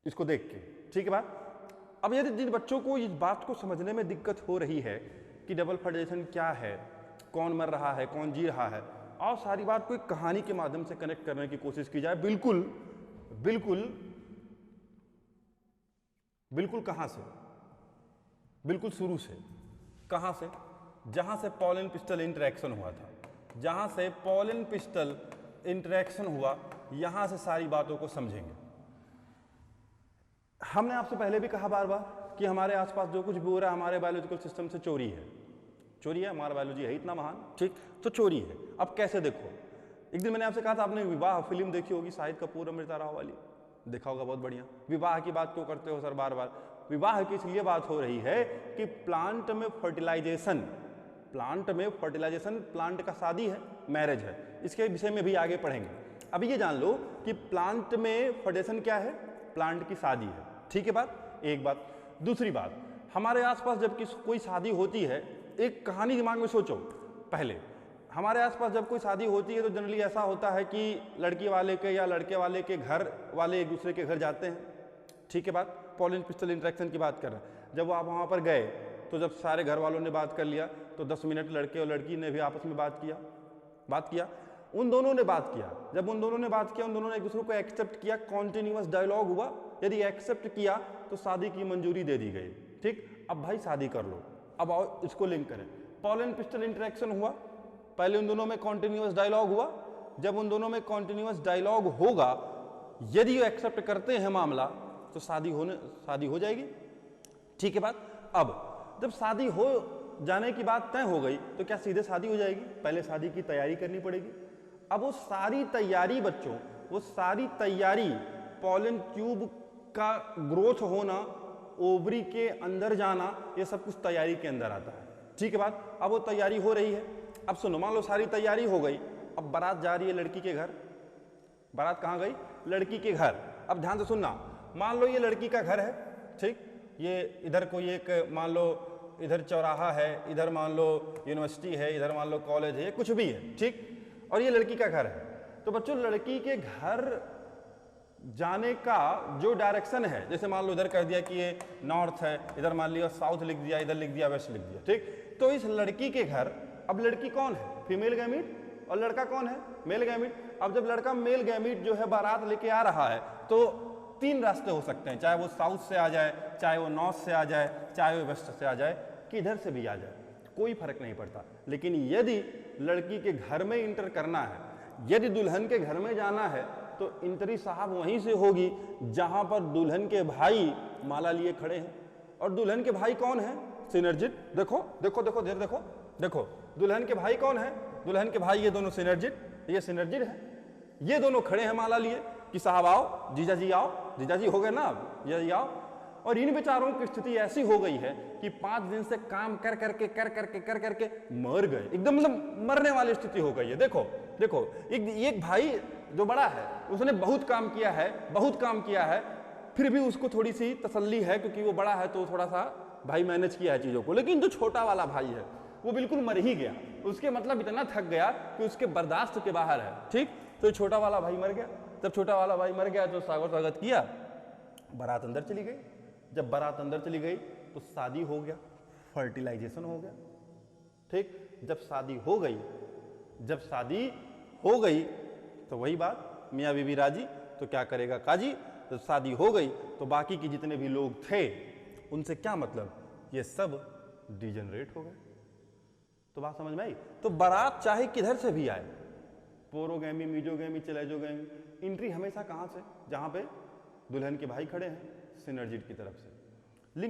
इसको देख के, ठीक है बात। अब यदि जिन बच्चों को इस बात को समझने में दिक्कत हो रही है कि डबल फर्टिलाइजेशन क्या है, कौन मर रहा है, कौन जी रहा है, और सारी बात को एक कहानी के माध्यम से कनेक्ट करने की कोशिश की जाए। बिल्कुल बिल्कुल बिल्कुल, कहां से, बिल्कुल शुरू से, कहां से, जहां से पॉलन पिस्टल इंटरेक्शन हुआ था, जहां से पॉलन पिस्टल इंटरेक्शन हुआ, यहां से सारी बातों को समझेंगे। हमने आपसे पहले भी कहा बार बार कि हमारे आसपास जो कुछ भी हो रहा है हमारे बायोलॉजिकल सिस्टम से चोरी है, चोरी है, हमारा बायोलॉजी है इतना महान, ठीक, तो चोरी है। अब कैसे देखो, एक दिन मैंने आपसे कहा था, आपने विवाह फिल्म देखी होगी, शाहिद कपूर अमृता राव वाली, देखा होगा, बहुत बढ़िया। विवाह की बात क्यों करते हो सर बार बार, विवाह की इसलिए बात हो रही है कि प्लांट में फर्टिलाइजेशन, प्लांट में फर्टिलाइजेशन, प्लांट का शादी है, मैरिज है, इसके विषय में भी आगे पढ़ेंगे। अभी ये जान लो कि प्लांट में फर्टिलाइजेशन क्या है, प्लांट की शादी है, ठीक है बात, एक बात। दूसरी बात, हमारे आसपास जब कोई शादी होती है, एक कहानी दिमाग में सोचो, पहले हमारे आसपास जब कोई शादी होती है तो जनरली ऐसा होता है कि लड़की वाले के या लड़के वाले के घर वाले एक दूसरे के घर जाते हैं, ठीक है बात, पॉलन पिस्टल इंटरेक्शन की बात कर रहे हैं। जब आप वहाँ पर गए तो जब सारे घर वालों ने बात कर लिया तो 10 मिनट लड़के और लड़की ने भी आपस में बात किया, उन दोनों ने बात किया, जब उन दोनों ने बात किया, उन दोनों ने एक दूसरे को एक्सेप्ट किया, कॉन्टिन्यूअस डायलॉग हुआ, यदि एक्सेप्ट किया तो शादी की मंजूरी दे दी गई, ठीक, अब भाई शादी कर लो। अब आओ इसको लिंक करें, पॉलन पिस्टल इंटरेक्शन हुआ, पहले उन दोनों में कॉन्टिन्यूअस डायलॉग हुआ, जब उन दोनों में कॉन्टिन्यूअस डायलॉग होगा, यदि वो एक्सेप्ट करते हैं मामला तो शादी हो जाएगी, ठीक है बात। अब जब शादी हो जाने की बात तय हो गई तो क्या सीधे शादी हो जाएगी, पहले शादी की तैयारी करनी पड़ेगी। अब वो सारी तैयारी बच्चों, वो सारी तैयारी, पॉलन ट्यूब का ग्रोथ होना, ओवरी के अंदर जाना, ये सब कुछ तैयारी के अंदर आता है, ठीक है बात। अब वो तैयारी हो रही है, अब सुनो, मान लो सारी तैयारी हो गई, अब बारात जा रही है लड़की के घर, बारात कहाँ गई, लड़की के घर। अब ध्यान से सुनना, मान लो ये लड़की का घर है, ठीक, ये इधर कोई एक, मान लो इधर चौराहा है, इधर मान लो यूनिवर्सिटी है, इधर मान लो कॉलेज है, कुछ भी है, ठीक, और ये लड़की का घर है। तो बच्चों लड़की के घर जाने का जो डायरेक्शन है, जैसे मान लो इधर कर दिया कि ये नॉर्थ है, इधर मान लिया साउथ लिख दिया, इधर लिख दिया वेस्ट लिख दिया, ठीक। तो इस लड़की के घर, अब लड़की कौन है, फीमेल गैमीट, और लड़का कौन है, मेल गैमीट। अब जब लड़का मेल गैमीट जो है बारात लेके आ रहा है, तो 3 रास्ते हो सकते हैं, चाहे वो साउथ से आ जाए, चाहे वो नॉर्थ से आ जाए, चाहे वो वेस्ट से आ जाए, किधर से भी आ जाए, कोई फर्क नहीं पड़ता। लेकिन यदि लड़की के घर में इंटर करना है, यदि दुल्हन के घर में जाना है, तो इंटरी साहब वहीं से होगी जहां पर दुल्हन के भाई माला लिए खड़े हैं। और दुल्हन के भाई कौन है, सिनर्जित। देखो देखो देखो देखो देखो देखो, दुल्हन के भाई कौन है, दुल्हन के भाई ये दोनों सिनर्जित, ये सिनर्जित है, ये दोनों खड़े हैं माला लिए कि साहब आओ, जीजा जी आओ, जीजा जी हो गए ना, अब जीजा जी आओ। और इन बेचारों की स्थिति ऐसी हो गई है कि 5 दिन से काम कर करके मर गए, एकदम मतलब मरने वाली स्थिति हो गई है। देखो देखो, एक भाई जो बड़ा है उसने बहुत काम किया है, बहुत काम किया है, फिर भी उसको थोड़ी सी तसल्ली है क्योंकि वो बड़ा है तो थोड़ा सा भाई मैनेज किया है चीजों को। लेकिन जो छोटा वाला भाई है वो बिल्कुल मर ही गया, उसके मतलब इतना थक गया कि उसके बर्दाश्त के बाहर है, ठीक। तो छोटा वाला भाई मर गया। जब छोटा वाला भाई मर गया तो स्वागत किया, बारात अंदर चली गई। जब बारात अंदर चली गई तो शादी हो गया, फर्टिलाइजेशन हो गया, ठीक। जब शादी हो गई, जब शादी हो गई तो वही बात, मियाँ बीबी राजी तो क्या करेगा काजी। जब शादी हो गई तो बाकी के जितने भी लोग थे उनसे क्या मतलब, ये सब डिजेनरेट हो गए। तो बात समझ में आई। तो बारात चाहे किधर से भी आए, पोरोगैमी, मीजोगैमी, चलेजोगैमी, एंट्री हमेशा कहाँ से, जहाँ पे दुल्हन के भाई खड़े हैं, सिनर्जिट की तरफ से।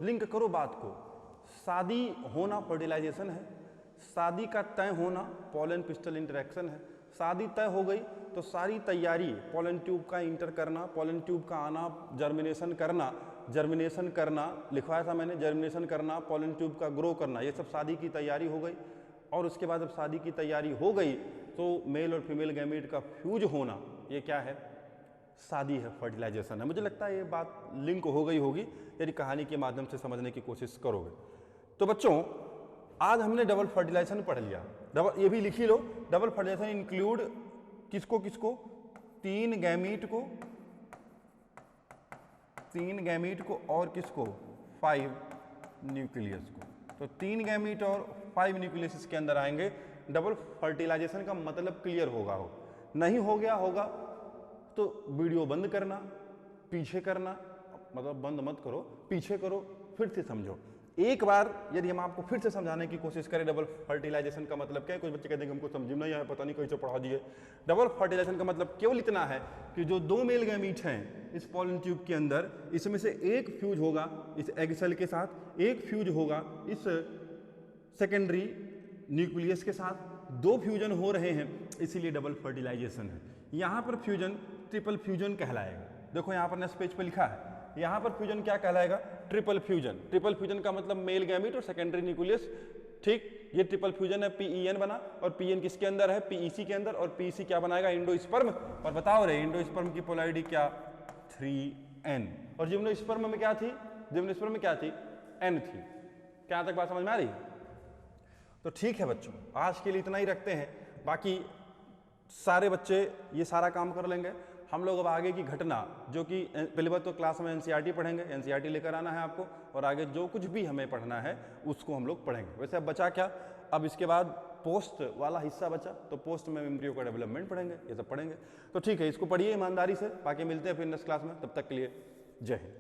लिंक करो बात को। शादी होना फर्टिलाइजेशन है, शादी का तय होना पॉलन पिस्टल इंटरेक्शन है। शादी तय हो गई तो सारी तैयारी, पॉलन ट्यूब का इंटर करना, पॉलन ट्यूब का आना, जर्मिनेशन करना लिखवाया था मैंने, जर्मिनेशन करना, पॉलन ट्यूब का ग्रो करना, ये सब शादी की तैयारी हो गई। और उसके बाद जब शादी की तैयारी हो गई तो मेल और फीमेल गैमीट का फ्यूज होना, ये क्या है, शादी है, फर्टिलाइजेशन है। मुझे लगता है ये बात लिंक हो गई होगी यदि कहानी के माध्यम से समझने की कोशिश करोगे। तो बच्चों आज हमने डबल फर्टिलाइजेशन पढ़ लिया। डबल, ये भी लिखी लो, डबल फर्टिलाइजेशन इंक्लूड किसको किसको, 3 गैमीट को और किसको, 5 न्यूक्लियस को। तो 3 गैमीट और 5 न्यूक्लियस इसके अंदर आएंगे। डबल फर्टिलाइजेशन का मतलब क्लियर होगा, नहीं हो गया होगा तो वीडियो बंद करना, पीछे करना, मतलब बंद मत करो, पीछे करो, फिर से समझो। एक बार यदि हम आपको फिर से समझाने की कोशिश करें डबल फर्टिलाइजेशन का मतलब क्या है, कुछ बच्चे कहते हैं कि हमको समझ नहीं आया, पता नहीं कैसे पढ़ा दिए। डबल फर्टिलाइजेशन का मतलब केवल इतना है कि जो 2 मेल गैमीट हैं इस पॉलन ट्यूब के अंदर, इसमें से एक फ्यूज होगा इस एग सेल के साथ, एक फ्यूज होगा इस सेकेंडरी न्यूक्लियस के साथ, 2 फ्यूजन हो रहे हैं, इसीलिए डबल फर्टिलाइजेशन है। यहाँ पर फ्यूजन ट्रिपल फ्यूजन कहलाएगा। देखो यहाँ पर नेक्स्ट पेज पे लिखा है, यहाँ पर फ्यूजन क्या कहलाएगा, ट्रिपल फ्यूजन। ट्रिपल फ्यूजन का मतलब मेल गैमीट और सेकेंडरी न्यूक्लियस, ठीक। ये ट्रिपल फ्यूजन है, PEN बना, और PN किसके अंदर है, PEC के अंदर, और PEC क्या बनाएगा, इंडोस्पर्म। और बताओ रे इंडोस्पर्म की पोलैरिटी क्या, 3N। और जिम्नोस्पर्म में क्या थी, जिम्नोस्पर्म में क्या थी, N थी। क्या तक बात समझ में आ रही। तो ठीक है बच्चों, आज के लिए इतना ही रखते हैं, बाकी सारे बच्चे ये सारा काम कर लेंगे। हम लोग अब आगे की घटना, जो कि पहली बात तो क्लास में NCERT पढ़ेंगे, NCERT लेकर आना है आपको, और आगे जो कुछ भी हमें पढ़ना है उसको हम लोग पढ़ेंगे। वैसे अब बचा क्या, अब इसके बाद पोस्ट वाला हिस्सा बचा, तो पोस्ट में एम्ब्रियो का डेवलपमेंट पढ़ेंगे, ये सब पढ़ेंगे। तो ठीक है, इसको पढ़िए ईमानदारी से, बाकी मिलते हैं फिर नेक्स्ट क्लास में, तब तक के लिए जय हिंद।